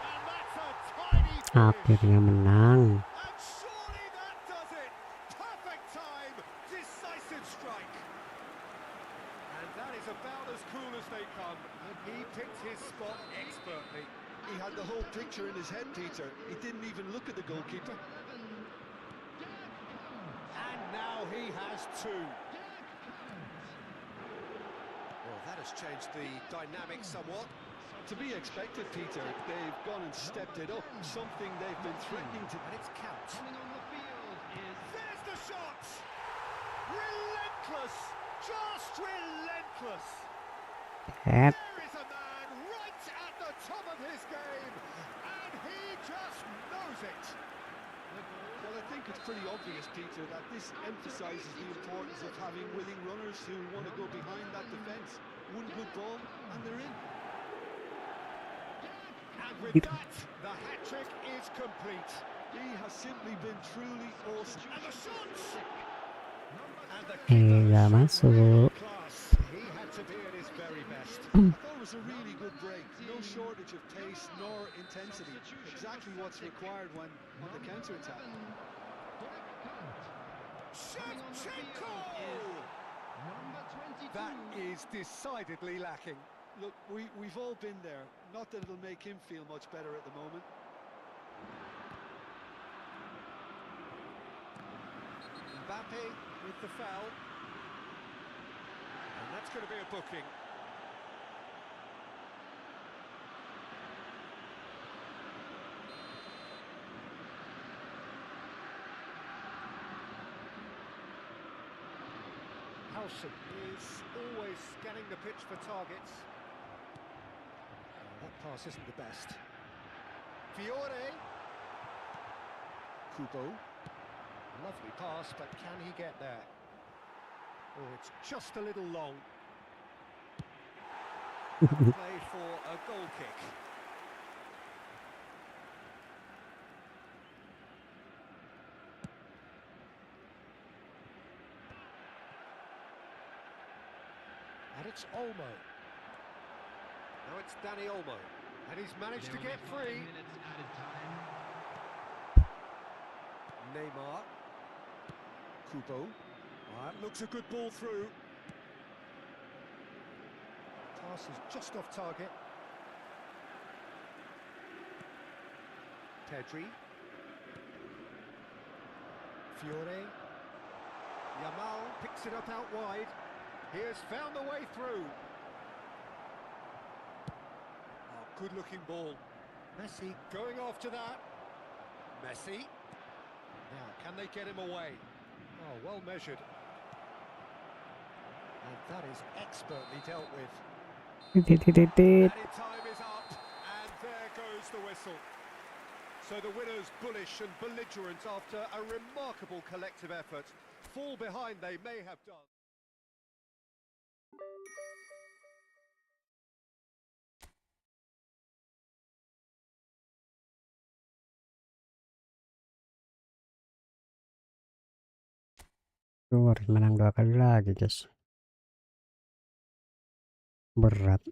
And that's a tiny finish. Akhirnya menang. And surely that does it! Perfect time! Decisive strike! And that is about as cool as they come. And he picked his spot expertly. He had the whole picture in his head, Peter. He didn't even look at the goalkeeper. And now he has two. Well, that has changed the dynamic somewhat. To be expected, Peter. They've gone and stepped it up, something they've been threatening to... And it's Couch. There's the shot! Relentless! Just relentless! Head. There is a man right at the top of his game, and he just knows it. Well, I think it's pretty obvious, Peter, that this emphasises the importance of having willing runners who want to go behind that defence. One good ball, and they're in. And with that, the hat-trick is complete. He has simply been truly awesome. And the shots! And the Nggak masuk. class. He had to be at his very best. I thought it was a really good break. No shortage of pace nor intensity. Exactly what's required when on the counter-attack. Shevchenko! That is decidedly lacking. Look, we've all been there. Not that it'll make him feel much better at the moment. Mbappe with the foul. And that's going to be a booking. Howson is always scanning the pitch for targets. That pass isn't the best. Fiore. Kubo. Lovely pass, but can he get there? Oh, it's just a little long. Play for a goal kick. it's Olmo. Now it's Danny Olmo. And he's managed to get free. Neymar. Kubo. That looks a good ball through. Pass is just off target. Pedri. Fiore. Yamal picks it up out wide. He has found the way through. Oh, good-looking ball. Messi going after that. Messi. Now, can they get him away? Oh, well measured. And that is expertly dealt with. Added time is up, and there goes the whistle. So the winners bullish and belligerent after a remarkable collective effort. Fall behind they may have done. Gue harus menang 2 kali lagi, guys. Berat.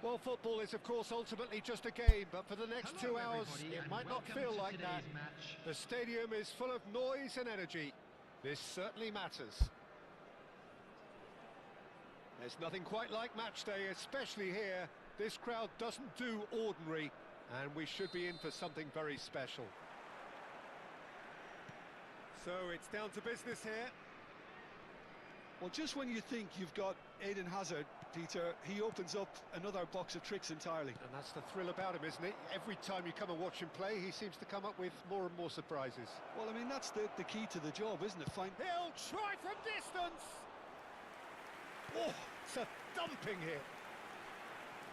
Well, football is, of course, ultimately just a game, but for the next 2 hours, it might not feel like that. The stadium is full of noise and energy. This certainly matters. There's nothing quite like match day, especially here. This crowd doesn't do ordinary, and we should be in for something very special. So it's down to business here. Well, just when you think you've got Eden Hazard, Peter, he opens up another box of tricks entirely. And that's the thrill about him, isn't it? Every time you come and watch him play, he seems to come up with more and more surprises. Well, I mean, that's the key to the job, isn't it? He'll try from distance! Oh, it's a dumping here.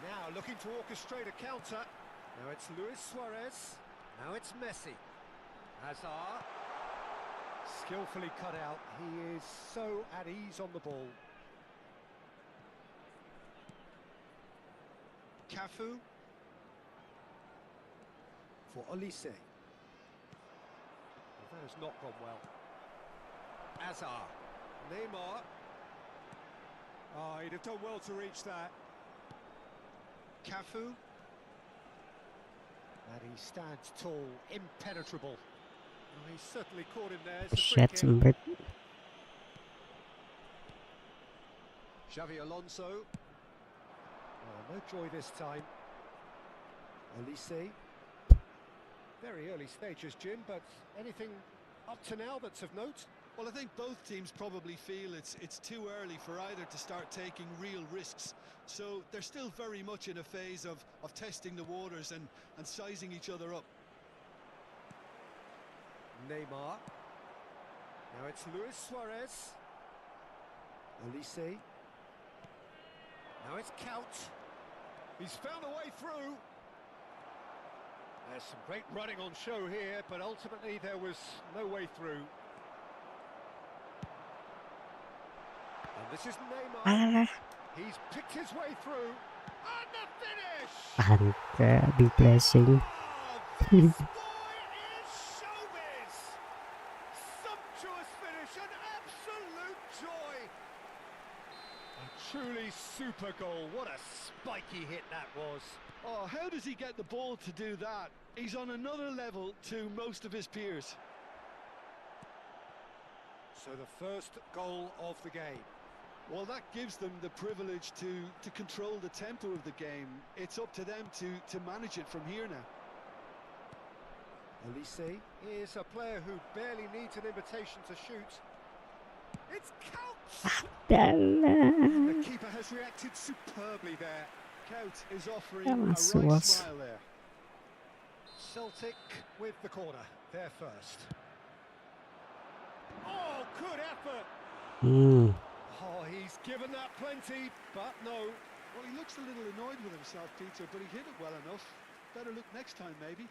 Now looking to orchestrate a counter. Now it's Luis Suarez. Now it's Messi. Hazard. Skillfully cut out. He is so at ease on the ball. Cafu. For Olise. Well, that has not gone well. Hazard. Neymar. Oh, he'd have done well to reach that. Cafu. And he stands tall, impenetrable. Well, he's certainly caught him there. It's a free Shit, kick. semprit. Xavi Alonso. No joy this time. Elise. Very early stages, Jim, but anything up to now that's of note? Well, I think both teams probably feel it's too early for either to start taking real risks. So they're still very much in a phase of testing the waters and sizing each other up. Neymar. Now it's Luis Suarez. Elise. Now it's Count. He's found a way through. There's some great running on show here, but ultimately there was no way through. And this is Neymar. Alah, He's picked his way through. And the finish! pantai di pressing. Oh, this boy is showbiz! Sumptuous finish, an absolute joy! A truly super goal. What a spiky hit that was. Oh, how does he get the ball to do that? He's on another level to most of his peers. So the first goal of the game. Well, that gives them the privilege to control the tempo of the game. It's up to them to manage it from here now. Elise is a player who barely needs an invitation to shoot. It's Couch! Alah. The keeper has reacted superbly there. Count is offering That a was right worse. smile there. Celtic with the corner. They're first. Oh, good effort! Oh, he's given that plenty, but no. Well, he looks a little annoyed with himself, Peter, but he hit it well enough. Better look next time, maybe.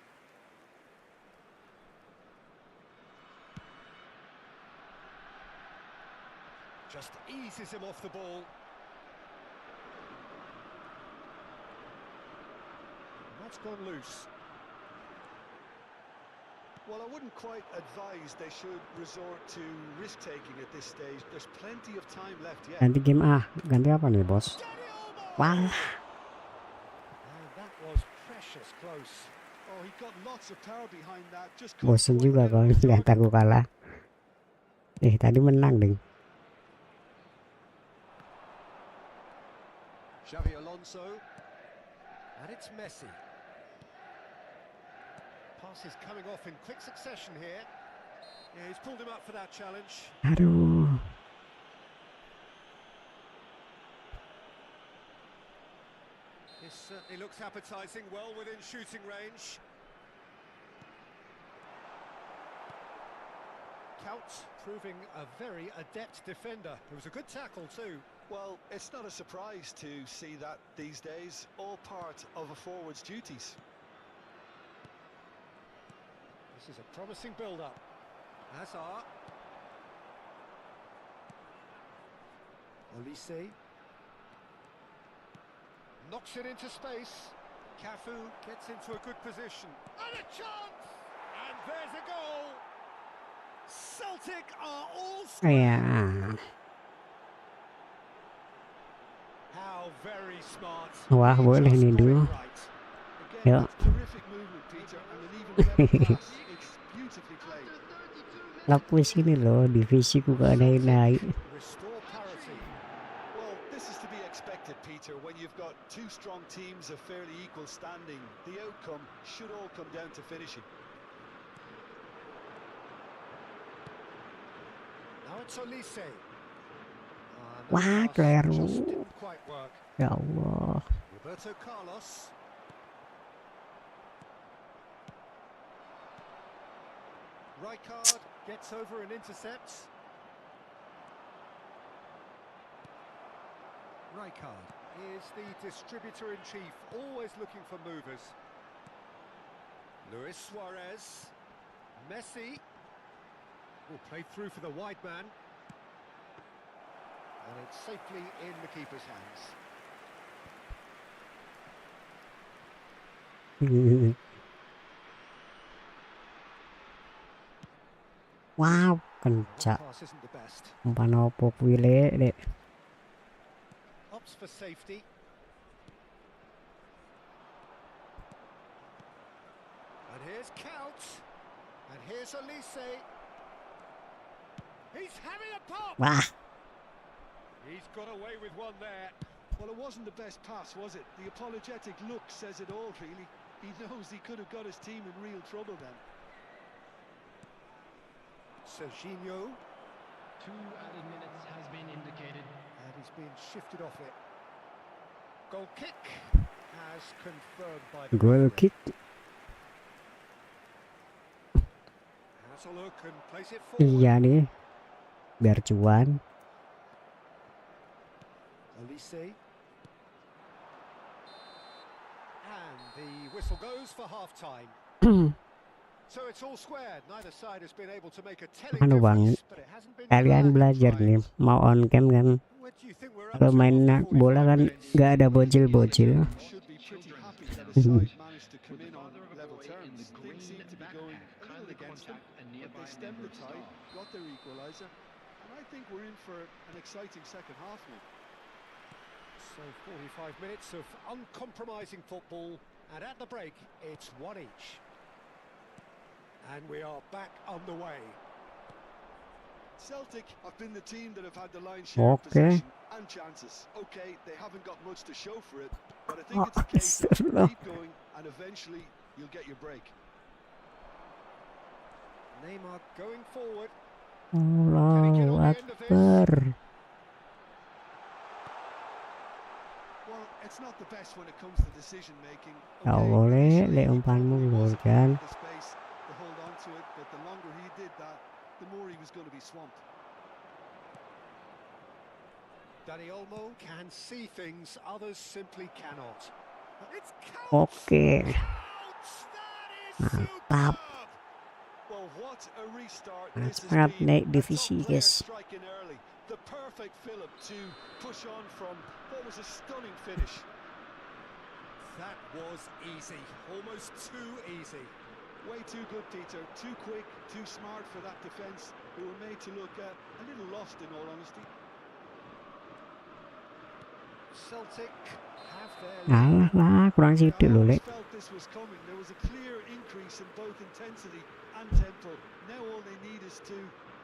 Just eases him off the ball. And that's gone loose. Well, I wouldn't quite advise they should resort to risk-taking at this stage. There's plenty of time left yet. Ganti game ah, ganti apa nih bos? Wah, And that was precious close. Oh, he got lots of power behind that. Just bosen couldn't juga quite kalau get it lihat aku kalah. Tadi menang ding. Xavi Alonso. And it's Messi. Passes coming off in quick succession here. Yeah, he's pulled him up for that challenge. Aduh. This certainly looks appetising, well within shooting range. Count proving a very adept defender. It was a good tackle too. Well, it's not a surprise to see that these days, all part of a forward's duties. This is a promising build-up. Hazard. Elise. Knocks it into space. Cafu gets into a good position. And a chance! And there's a goal! Celtic are all Ya. How very smart. Wah, He boleh just nih, got it Du. right. Again, Yuk. that's terrific movement, Peter, and an even better pass. It's beautifully played. Lapis ini loh, divisiku gak naik-naik. Restore parity. Well, this is to be expected, Peter. When you've got two strong teams of fairly equal standing, the outcome should all come down to finishing. Now it's Elise. Wah, Just keliru. didn't quite work. Ya Allah. Roberto Carlos. Rijkaard gets over and intercepts. Rijkaard is the distributor-in-chief, always looking for movers. Luis Suarez. Messi. Will play through for the wide man. And it's safely in the keeper's hands. Wow, The kencak. pass isn't the best. Panopo kuile dek. Opts for safety. And here's Count. And here's Elise. He's having a pop. Wah, He's got away with one there. Well, it wasn't the best pass, was it? The apologetic look says it all, really. He knows he could have got his team in real trouble then. Serginho. 2 added minutes has been indicated. And he's been shifted off it. Goal kick as confirmed by the Goal referee. kick. Has a look and plays it forward. Iya nih, biar cuan. Elise. And the whistle goes for half-time. So it's all squared. Neither side has been able to make a telling Anu banget. difference, but it hasn't been Kalian dramatic belajar nih, triumphs. mau on cam kan. What do you think we're up Kalau to main after bola 45 kan minutes? nggak ada bocil-bocil. Should be pretty happy that his side managed to come in on level terms. Things seem to be going a little against them, but they stemmed the tide, got their equaliser, and I think we're in for an exciting second half now. So 45 minutes of uncompromising football, and at the break, it's 1 each. And we are back underway. Celtic have been the team that have had the lion's share of Okay. possession and chances. Okay, they haven't got much to show for it, but I think it's a case of Astagfirullah. keep going and eventually you'll get your break. Neymar going forward. Can he get Allahu on the end of this? Akbar. Well, it's not the best when it comes to decision making. Kau Okay, boleh initially lek he umpanmu probably gol was kan. given the space to hold on to it, but the longer he did that, the more he was going to be swamped. Danny Olmo can see things others simply cannot. It's Oke. counts! That is Mantap. superb! Well, what a restart Nah, this has semangat been. naik A divisi, top player guys. striking early. The perfect fillip to push on from what was a stunning finish. That was easy, almost too easy. Way too good, Peter. Too quick, too smart for that defence. They were made to look a little lost, in all honesty. Celtic have their Kalah lead. lah, kurang sidik I loh always lek. felt this was coming. There was a clear increase in both intensity and tempo. Now all they need is to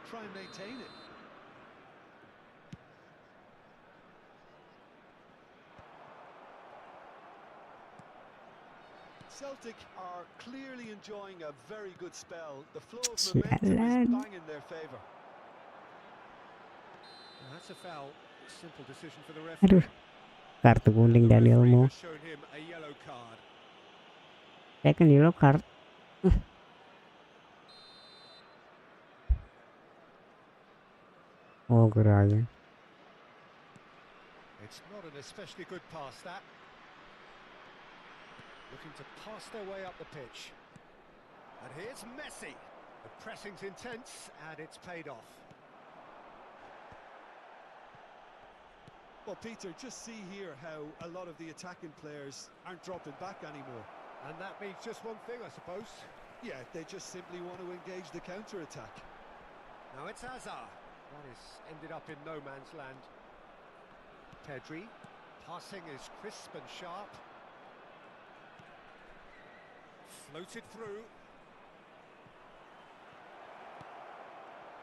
try and maintain it. Celtic are clearly enjoying a very good spell. The flow of momentum is Sialan. bang in their favour. That's a foul. Simple decision for the Aduh, referee. kartu kuning The Daniel referee Mo. has shown him a yellow card. Second yellow card. Oh, geraya. It's not an especially good pass, that. Looking to pass their way up the pitch. And here's Messi. The pressing's intense, and it's paid off. Well, Peter, just see here how a lot of the attacking players aren't dropping back anymore. And that means just one thing, I suppose. Yeah, they just simply want to engage the counter-attack. Now it's Hazard. That has ended up in no man's land. Pedri. Passing is crisp and sharp. Floated through.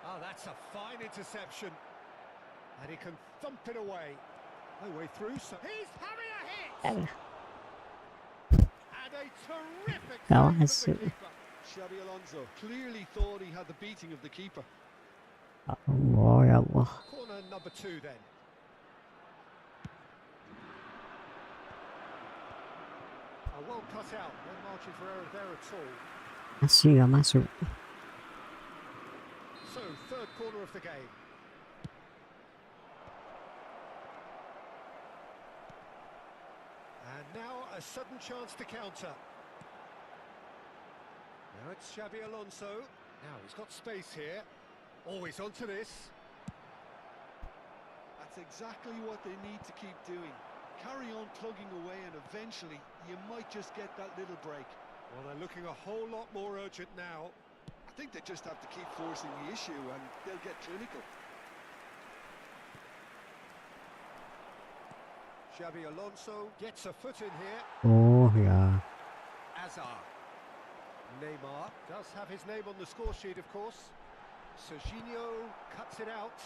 Ah, that's a fine interception. And he can thump it away. No way through, so he's having a hit! And a terrific Kau save from asu. the keeper. Xabi Alonso clearly thought he had the beating of the keeper. Allah ya Allah. Corner number 2 then. Well cut out, no margin for error there at all. Masih nggak masuk. So, third corner of the game. And now a sudden chance to counter. Now it's Xabi Alonso. Now he's got space here. Always onto this. That's exactly what they need to keep doing. Carry on plugging away and eventually you might just get that little break. Well, they're looking a whole lot more urgent now. I think they just have to keep forcing the issue and they'll get clinical. Xabi Alonso gets a foot in here. Oh ya. Hazard. Neymar does have his name on the score sheet, of course. Serginho cuts it out.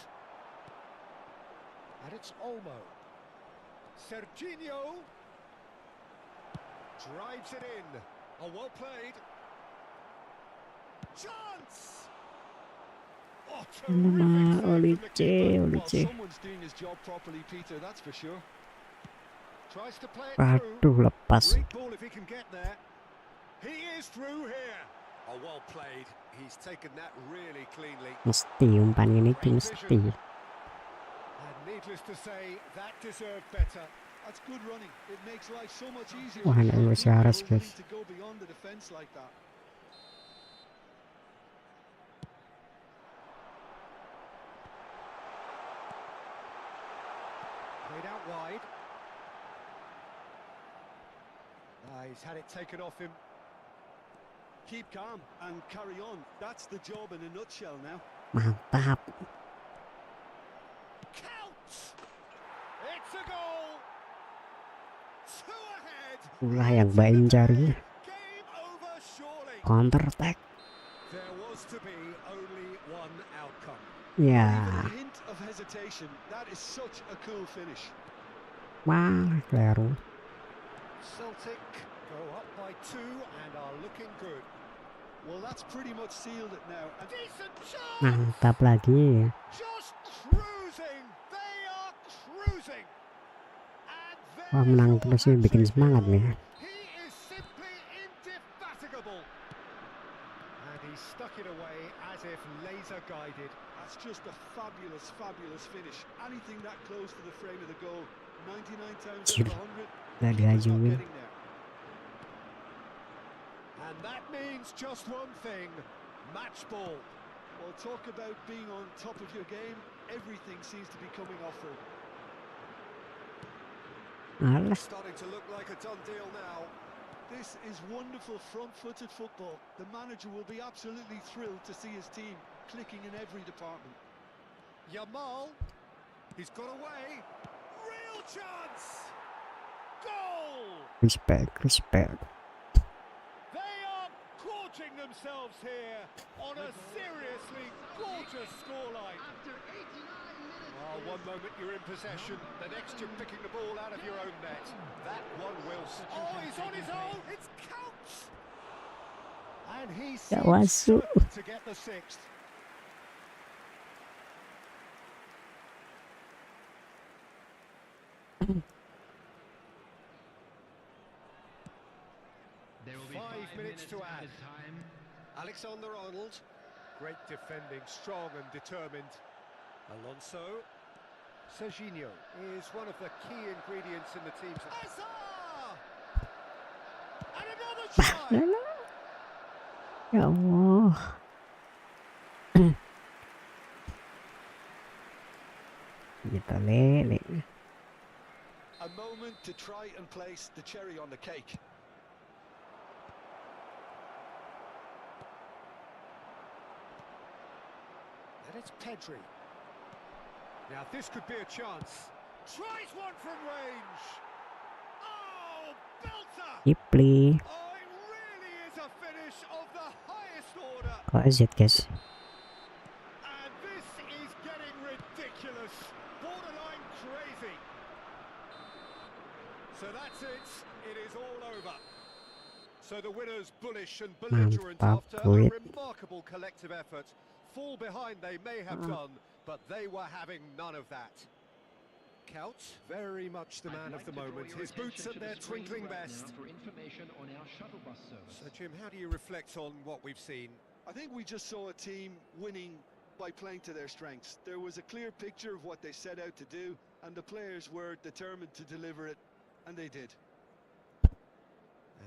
And it's Olmo. Serginho drives it in. Oh, well played. Chance! Oh, terrific save from the keeper. Well, someone's doing his job properly, Peter, that's for sure. Tries to play it Waduh, through. lepas. Great ball if he can get there. He is through here. Oh, well played. He's taken that really cleanly. Mesti umpan ini tuh mesti. And needless to say, that deserved better. That's good running. It makes life so much easier. Wah, anak for gue people who Saras, are willing guys. to go beyond the defense like that. Played out wide. He's had it taken off him. Keep calm and carry on. That's the job in a nutshell now. Mantap. Count! It's a goal! Two ahead! Itulah yang Baim cari. Game over surely. Counter attack. There was to be only one outcome. Ya. Even a hint of hesitation. That is such a cool finish. Wah, keliru. Celtic go up by 2 and are looking good. Well, that's pretty much sealed it now. And Decent chance! Mantap lagi. Just cruising! They are cruising! And Wah, there's menang your terus sih bikin hat-trick semangat goal. nih. He is simply indefatigable. And he stuck it away as if laser guided. that's just a fabulous, fabulous finish. Anything that close to the frame of the goal, 99 times out of 100, Udah keeper's not diajuin. getting there. And that means just one thing, match ball. Well, talk about being on top of your game. Everything seems to be coming off for him. Alah. Starting to look like a done deal now. This is wonderful front-footed football. The manager will be absolutely thrilled to see his team clicking in every department. Yamal, he's got away. Real chance! Goal! Respect. They are gorging themselves here on a seriously gorgeous scoreline. After 89 minutes. One moment you're in possession, the next you're picking the ball out of your own net. That one will. Oh, he's on his own. It's counts. And he Gak seems masuk. certain to get the 6th. There will be 5 minutes to add. added time. Alexander-Arnold, great defending, strong and determined. Alonso. Serginho is one of the key ingredients in the team's... Hazard! And another try! Ya Allah. Gitu lele. A moment to try and place the cherry on the cake. And it's Pedri. Now this could be a chance. Tries one from range. Oh, belter! Kipli. Oh, it really is a finish of the highest order. Kok Z guys? And this is getting ridiculous. Borderline crazy. So that's it. It is all over. So the winners bullish and belligerent Mantap, after a kuit. remarkable collective effort. Fall behind they may have done, but they were having none of that. Couch, very much the man of the moment. His boots at their twinkling best. For information on our shuttle bus service. So Jim, how do you reflect on what we've seen? I think we just saw a team winning by playing to their strengths. There was a clear picture of what they set out to do, and the players were determined to deliver it, and they did.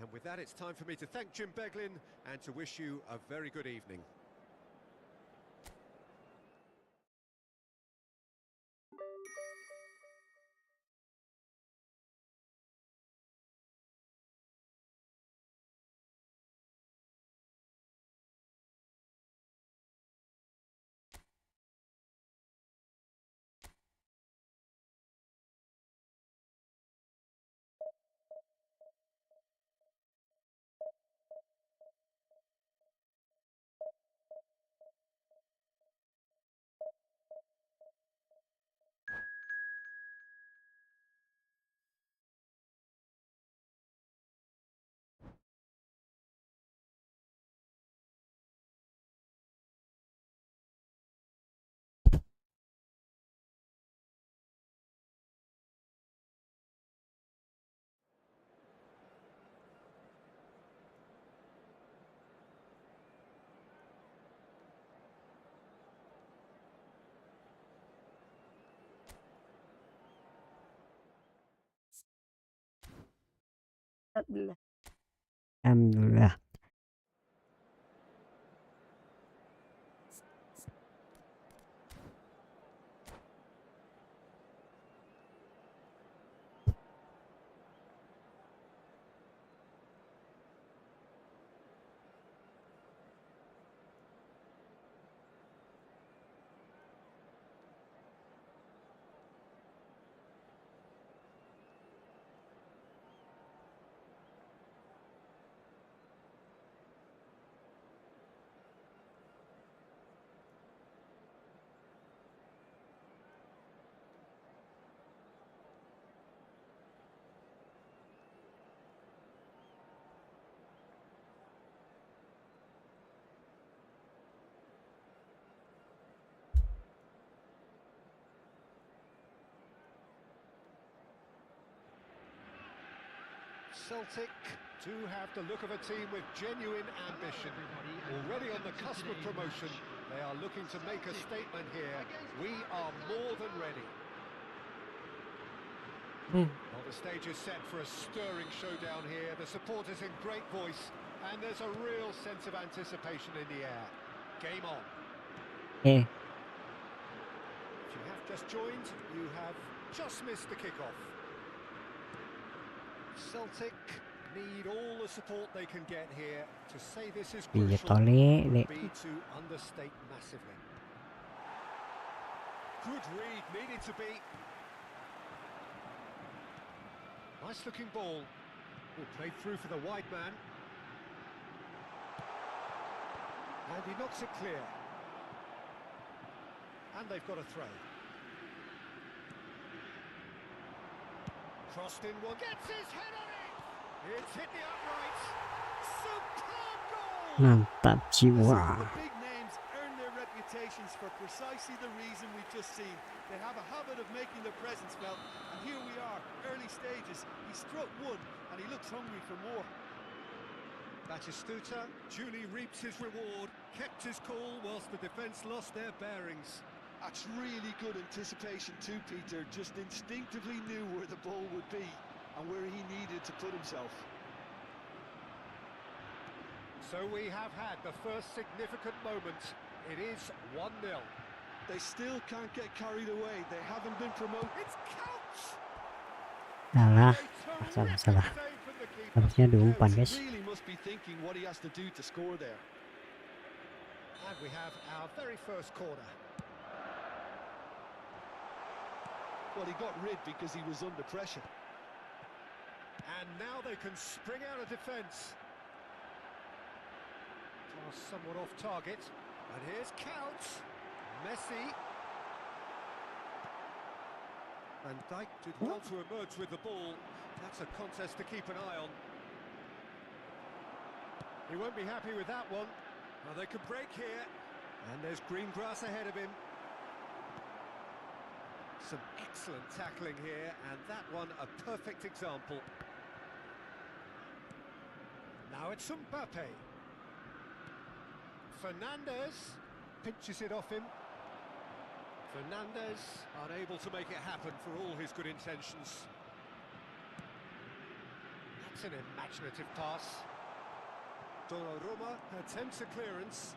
And with that, it's time for me to thank Jim Beglin and to wish you a very good evening. Alhamdulillah. Alhamdulillah. Celtic do have the look of a team with genuine ambition. Already on the cusp of promotion, they are looking to make a statement here. We are more than ready. Well, the stage is set for a stirring showdown here. The supporters in great voice, and there's a real sense of anticipation in the air. Game on. Eh, If you have just joined, you have just missed the kickoff. Celtic need all the support they can get here. To say this is iya crucial tole, would Dek. be to understate massively. Good read, needed to be. Nice looking ball. Oh, played through for the wide man. And he knocks it clear. And they've got a throw. Crossed in one. Gets his head on it! It's hit the uprights. Superb goal! Mantap Some of jiwa. the big names earn their reputations for precisely the reason we've just seen. They have a habit of making their presence felt, and here we are, early stages. He struck one, and he looks hungry for more. Batistuta duly reaps his reward, kept his cool whilst the defence lost their bearings. That's really good anticipation too, Peter. Just instinctively knew where the ball would be and where he needed to put himself. So we have had the first significant moment. It is 1-0. They still can't get carried away. They haven't been promoted. It's Couch! Salah. A Salah, terrific salah. save from the keeper. Harusnya diumpan, He guys. really must be thinking what he has to do to score there. And we have our very first corner. Well, he got rid because he was under pressure. And now they can spring out of defence. Pass somewhat off target. And here's Couch. Messi. Van Dijk did well to emerge with the ball. That's a contest to keep an eye on. He won't be happy with that one. Well, they could break here. And there's green grass ahead of him. Some excellent tackling here, and that one a perfect example. Now it's Mbappe. Fernandes pinches it off him. Fernandes unable to make it happen for all his good intentions. That's an imaginative pass. Donnarumma attempts a clearance.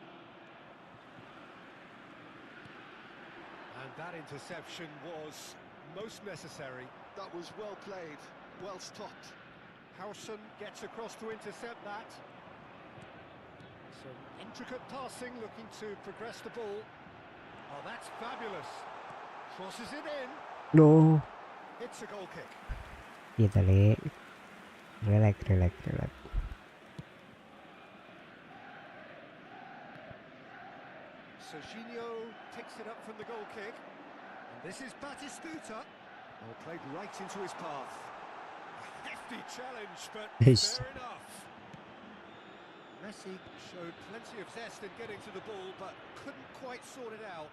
And that interception was most necessary. That was well played, well stopped. Howson gets across to intercept that. Some intricate passing, looking to progress the ball. Oh, that's fabulous. Crosses it in. Duh. It's a goal kick. Iya tole. Relax, relax, relax. Serginho picks it up from the goal kick. And this is Batistuta. Oh, played right into his path. A hefty challenge, but Yes. fair enough. Messi showed plenty of zest in getting to the ball, but couldn't quite sort it out.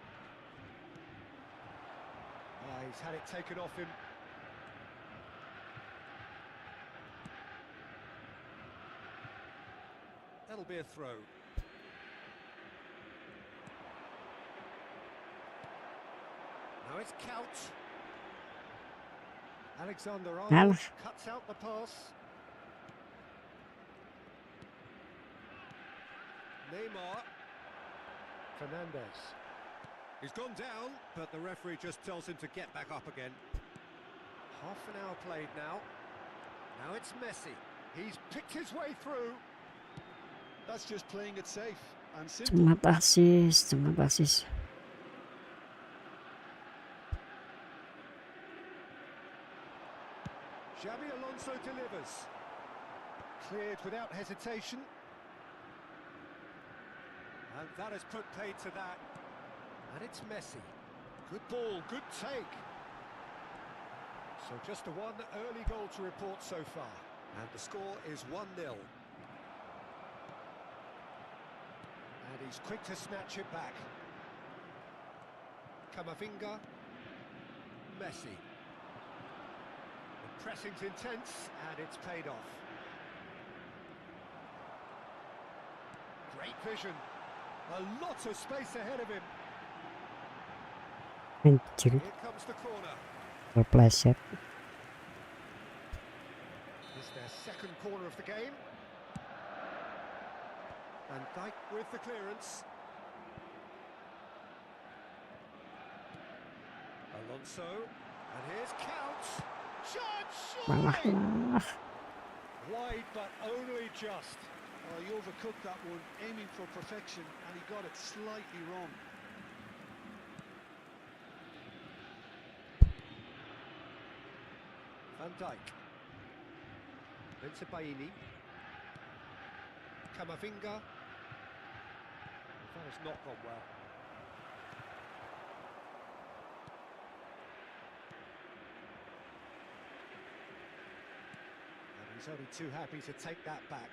He's had it taken off him. That'll be a throw. Now it's Couch. Alexander-Arnold Alah. cuts out the pass. Neymar. Fernandez. He's gone down, but the referee just tells him to get back up again. Half an hour played now. Now it's Messi. He's picked his way through. That's just playing it safe and simple. Cemat asis, cemat asis. Xabi Alonso delivers. Cleared without hesitation. And that has put paid to that. And it's Messi. Good ball, good take. So just a one early goal to report so far. And the score is 1-0. And he's quick to snatch it back. Camavinga. Messi. The pressing's intense, and it's paid off. Great vision. A lot of space ahead of him. Anjir, Here comes the corner. kepleset. It's their second corner of the game. And Dijk with the clearance. Alonso. And here's Count. Shot! Malah, Surely! malah. Wide, but only just. Oh, he overcooked that one, aiming for perfection, and he got it slightly wrong. Van Dijk. Into Baini. Camavinga. That has not gone well. And he's only too happy to take that back.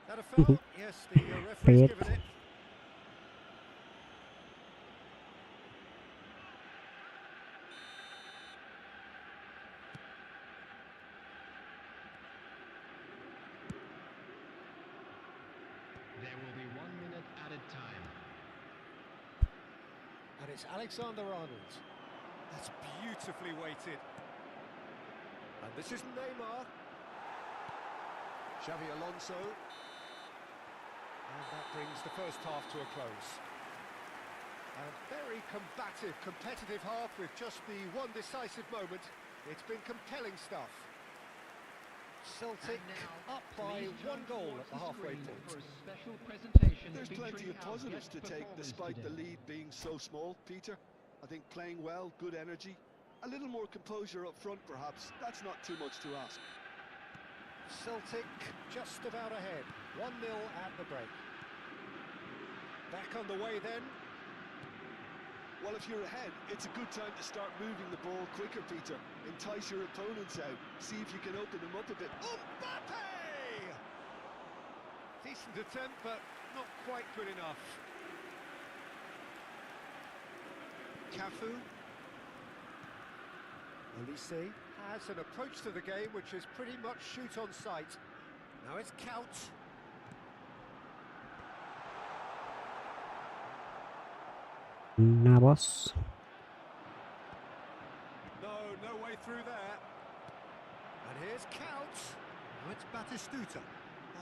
That a foul? Yes, the referee's Favorit. given it. There will be 1 minute added time. And it's Alexander-Arnold. That's beautifully weighted. And this is Neymar. Xabi Alonso. And that brings the first half to a close. A very combative, competitive half with just the one decisive moment. It's been compelling stuff. Celtic And now, up by please one turn goal towards at the halfway screen point. for a special presentation There's plenty featuring of our positives guest to take performers despite the today. lead being so small, Peter. I think playing well, good energy, a little more composure up front perhaps. That's not too much to ask. Celtic just about ahead. 1-0 at the break. Back on the way then. Well, if you're ahead, it's a good time to start moving the ball quicker, Peter. Entice your opponents out. See if you can open them up a bit. Oh, Mbappe! Decent attempt, but not quite good enough. Cafu. Olise has an approach to the game which is pretty much shoot on sight. Now it's Count. Nah, bos. No way through there. And here's Count. Now it's Batistuta.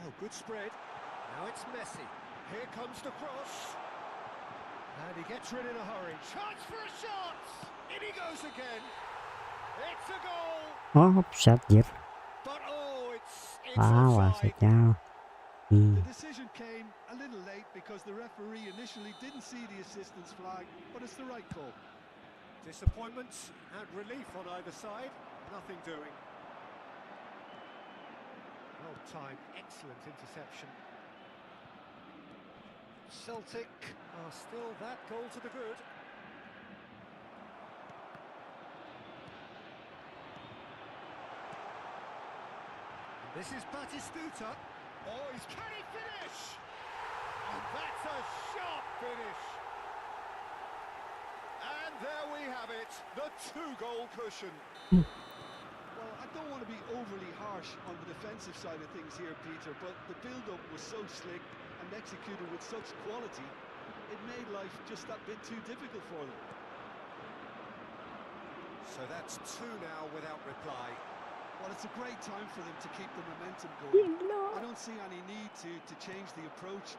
Oh, good spread. Now it's Messi. Here comes the cross. And he gets rid in a hurry. Chance for a shot! In he goes again. It's a goal! Oh, offside, jir. But oh, it's Wow, offside. wasidnya. The decision came a little late because the referee initially didn't see the assistance flag, but it's the right call. Disappointment and relief on either side. Nothing doing. Well timed, excellent interception. Celtic are still that goal to the good. This is Batistuta. Oh, can he finish? And that's a sharp finish. And there we have it, the 2-goal cushion. Well, I don't want to be overly harsh on the defensive side of things here, Peter, but the build-up was so slick and executed with such quality, it made life just that bit too difficult for them. So that's 2 now without reply. Well, it's a great time for them to keep the momentum going. I don't see any need to change the approach.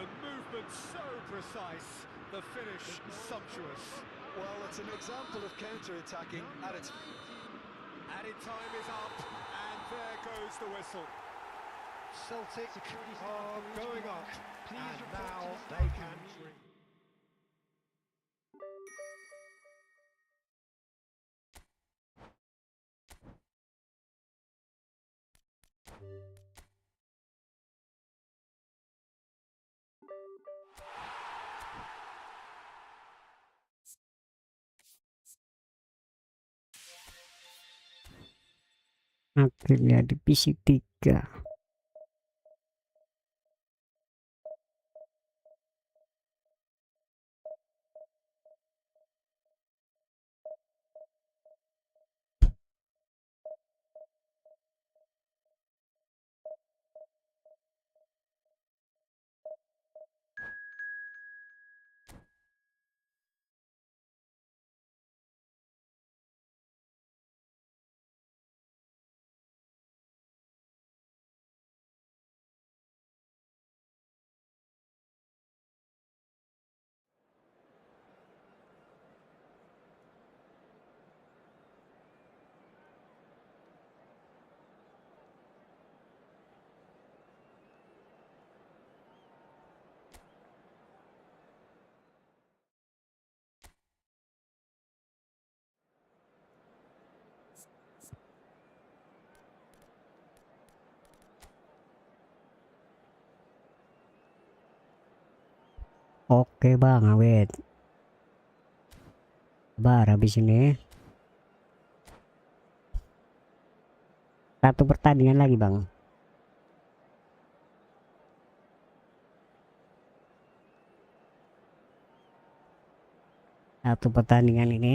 the movement so precise, the finish sumptuous. Well, it's an example of counter-attacking at its... Added time is up, and there goes the whistle. Celtic are going up, and now they can dream. Akhirnya divisi 3. Oke bang, awet. Sabar habis ini. Satu pertandingan lagi bang. Satu pertandingan ini.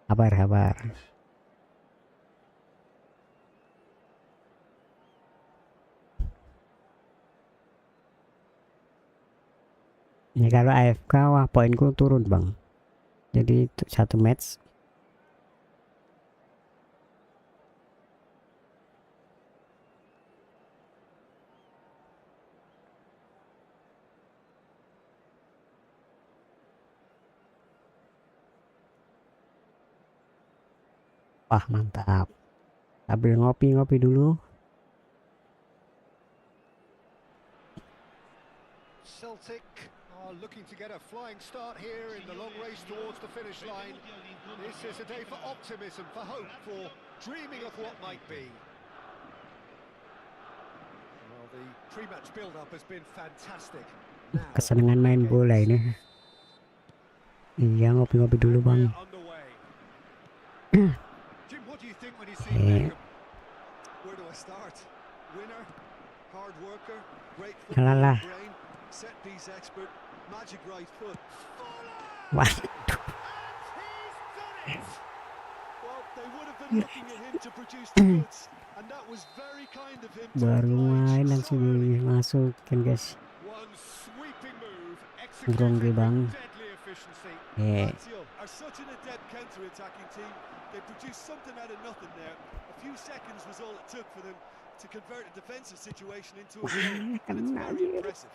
Sabar. Ini kalau AFK wah poinku turun bang. Jadi satu match. Wah mantap. Sambil ngopi-ngopi dulu. Celtic are looking to get a flying start here in the long race towards the finish line. This is a day for optimism, for hope, for dreaming of what might be. Well, the pre-match build-up has been fantastic. Now, Kesenangan main bola ini. Iya ngopi-ngopi dulu bang. Jim, what do you think when you see Beckham? Where do I start? Winner, hard worker, great Alah. football brain, set piece expert, magic right foot. Waduh. Well, they would have been looking at him to produce the goods, and that was very kind of him. Baru main langsung dimasukin guys. One sweeping move, Grongge executed bang. with deadly efficiency. Lazio are such an adept counter-attacking team. They produced something out of nothing there. A few seconds was all it took for them to convert a defensive situation into a goal, and it's very impressive.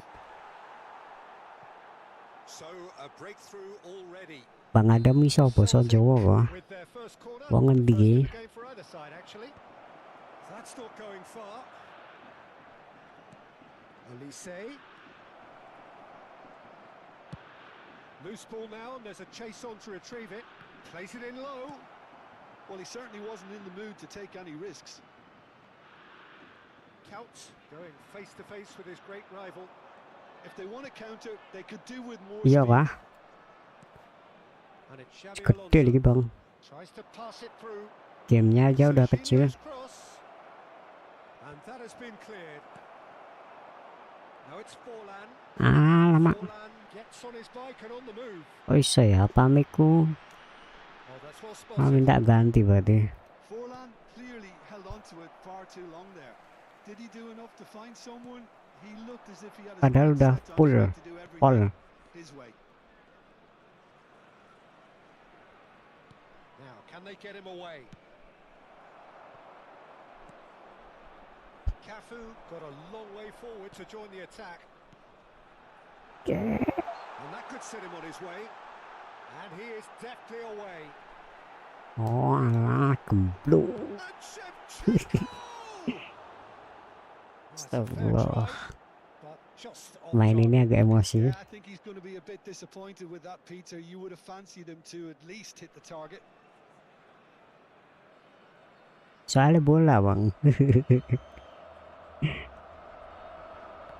So a breakthrough already. Bang Adam iso basa Jawa kok. With their first corner, Wong the ngendi first in iki? the game for either side actually. That's not going far. Elise. Loose ball now, and there's a chase on to retrieve it. Plays it in low. Well, he certainly wasn't in the mood to take any risks. Couch going face to face with his great rival. If they want to counter, they could do with more Iya speed. kah? And it's Xabi Gede lagi Alonso. bang. Tries to pass it through. Gamenya aja udah kecil. Jorginho's cross. And that has been cleared. Now it's Forlan. Lama. Forlan gets on his bike and on the move. Oh iso ya pamiku. Oh, that's well Mau spotted. minta ganti berarti. Forlan clearly held on to it far too long there. Did he do enough to find someone? He looked as if he had his Padahal mind udah set on full. trying to do everything his way. Now Now, can they get him away? Cafu got a long way forward to join the attack. And that could set him on his way. And he is deftly away. Oh alah, gemblung. And Shevchenko! That's a fair Astagfirullah. try, but just on Main ini target. agak emosi. Yeah, I think he's going to be a bit disappointed with that, Peter. You would have fancied him to at least hit the target. Soalnya bola bang.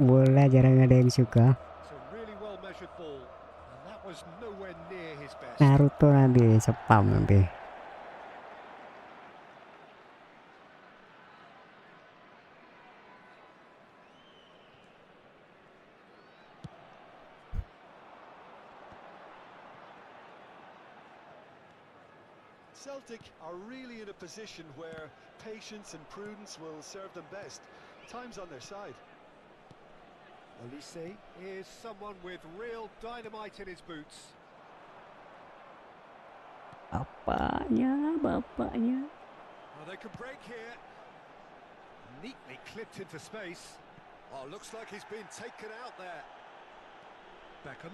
Bola jarang ada yang suka. It's a really well measured ball, and that was nowhere near his best. Naruto nanti spam nanti. Celtic are really in a position where patience and prudence will serve them best. Time's on their side. Olise is someone with real dynamite in his boots. Bapaknya. Oh, they can break here. Neatly clipped into space. Oh, looks like he's been taken out there. Beckham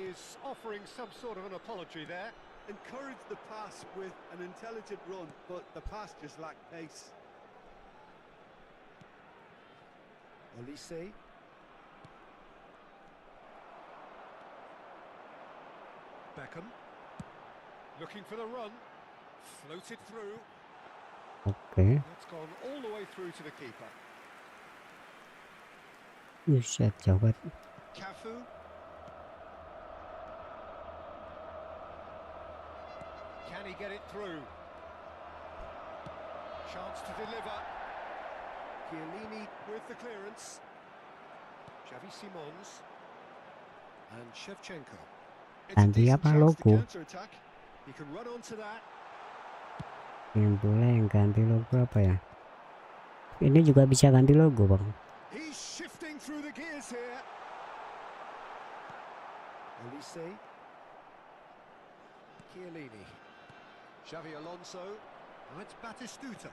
is offering some sort of an apology there. Encouraged the pass with an intelligent run, but the pass just lacked pace. Olise. Beckham. Looking for the run. Floated through. Oke. It's gone all the way through to the keeper. Buset, jauh banget. Cafu. Can he get it through? Chance to deliver. Chiellini with the clearance. Xavi Simons. And Shevchenko. It's a Ganti decent apa chance to logo? counter-attack. He can run onto that. Yang bola yang ganti logo apa ya? Ini juga bisa ganti logo bang. He's shifting through the gears here. Olise. Chiellini. Xavi Alonso. And it's Batistuta.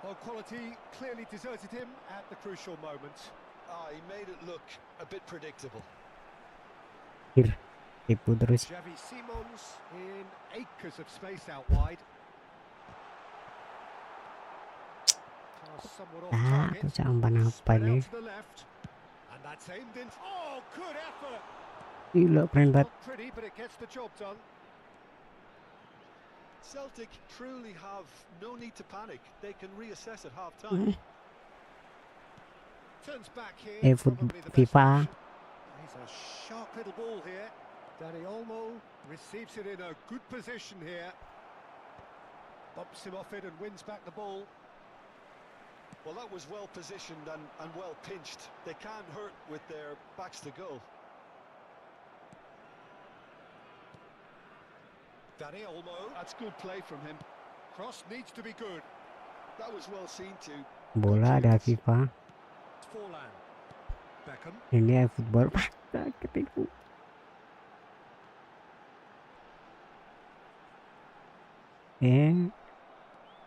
Well, quality clearly deserted him at the crucial moment. He made it look a bit predictable. Tipu terus. Xavi Simons in acres of space out wide. Pass somewhat off target. Aku sampan apa Spread ini? out to the left. And that's aimed in. Oh, good effort. Gila keren banget. Not pretty, but it gets the job done. Celtic truly have no need to panic. They can reassess at half-time. Turns back here. Efootball Probably the best FIFA. option. He's a sharp little ball here. Dani Olmo receives it in a good position here. Bumps him off it and wins back the ball. Well, that was well positioned and well pinched. They can't hurt with their backs to goal. Dani Olmo. That's good play from him. Cross needs to be good. That was well seen too. Bola ada FIFA. Forlan. Beckham. Ini Efootball. Ketipu.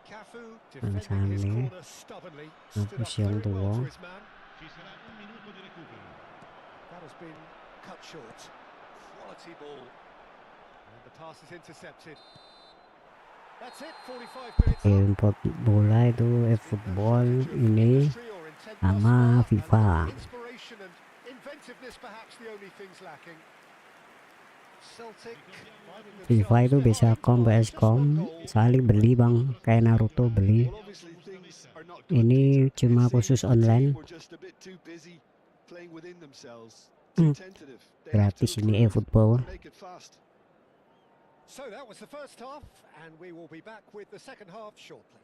Cafu Ang defending his sali. corner stubbornly. Stood up Tapos yung very well tuwa. to his man. That has been cut short. Quality ball. And the pass is intercepted. That's it, 45 minutes. Import bola itu Efootball ini sama FIFA. Inspiration and inventiveness perhaps the only things lacking. Celtic FIFA itu bisa com vs com, saling beli bang, kayak Naruto beli. Well, obviously things are not good. Ini Peter. cuma It seems khusus the team online. were just a bit too busy playing within themselves. Too tentative. They have to Gratis ini improve Efootball. and make it fast. So that was the first half, and we will be back with the second half shortly.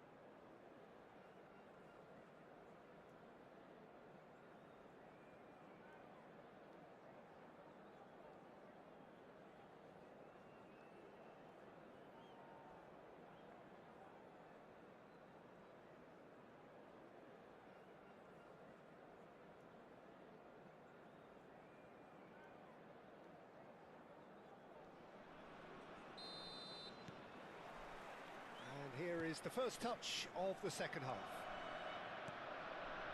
It's the first touch of the second half.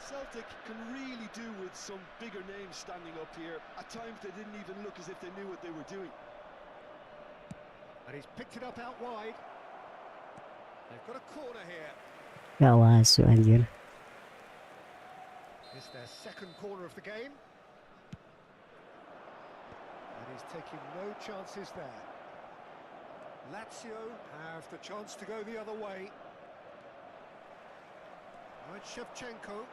Celtic can really do with some bigger names standing up here. At times they didn't even look as if they knew what they were doing. And he's picked it up out wide. They've got a corner here. Gak masuk anjir. It's their second corner of the game. And he's taking no chances there. Lazio have the chance to go the other way. Now it's Shevchenko.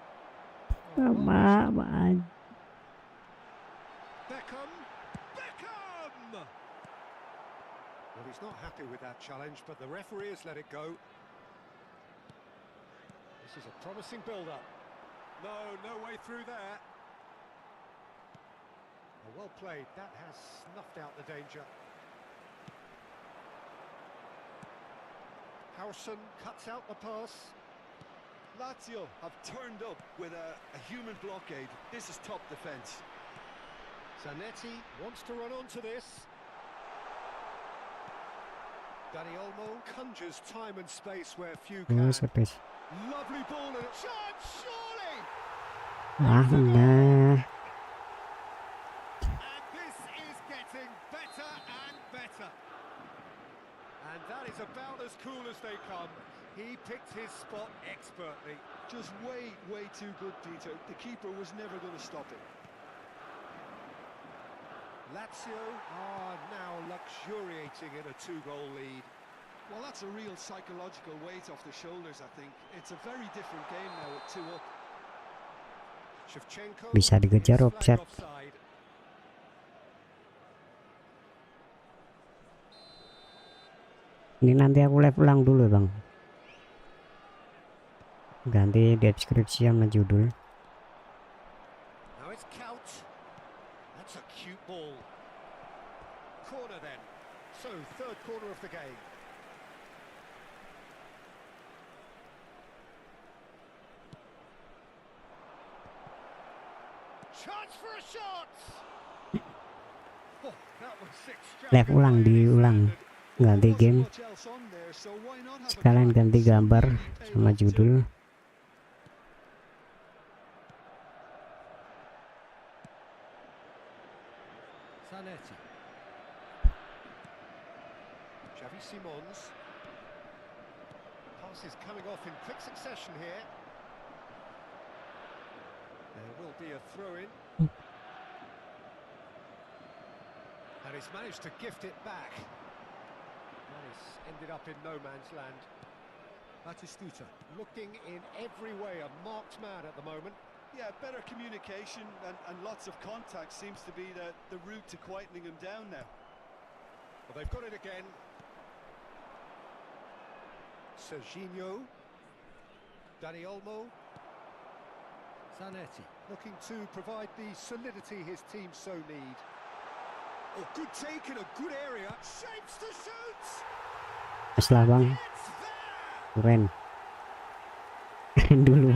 Apaan? Beckham. Well, he's not happy with that challenge, but the referee has let it go. This is a promising build-up. No way through there. Oh, well played. That has snuffed out the danger. Harrison cuts out the pass. Lazio have turned up with a human blockade. This is top defence. Zanetti wants to run onto this. Dani Olmo conjures time and space where few can. Space. Lovely ball and a chance, surely! Ah, nah. And this is getting better and better. And that is about as cool as they come. He picked his spot expertly. Just way too good, Peter. The keeper was never going to stop it. Lazio are now luxuriating in a 2-goal lead. Well, that's a real psychological weight off the shoulders, I think. It's a very different game now with 2 up. Shevchenko Bisa dikejar is offside. flagged offside. Ini nanti aku live ulang dulu bang. Ganti deskripsi sama judul. Now it's Kaut. That's a cute ball. Corner then. So, third corner of the game. Chance for a shot. Oh, that was Live ulang diulang. Ganti game. Sekalian ganti gambar sama judul. Zanetti. Xavi Simons. Pass is coming off in quick succession here. There will be a throw-in. And he's managed to gift it back. And it's ended up in no man's land. Batistuta looking in every way a marked man at the moment. Yeah, better communication and lots of contact seems to be the route to quietening him down now. Well, they've got it again. Serginho. Dani Olmo. Zanetti looking to provide the solidity his team so need. Oh, good take in a good area. Shapes to shoot. Setelah bang. Keren. Dulu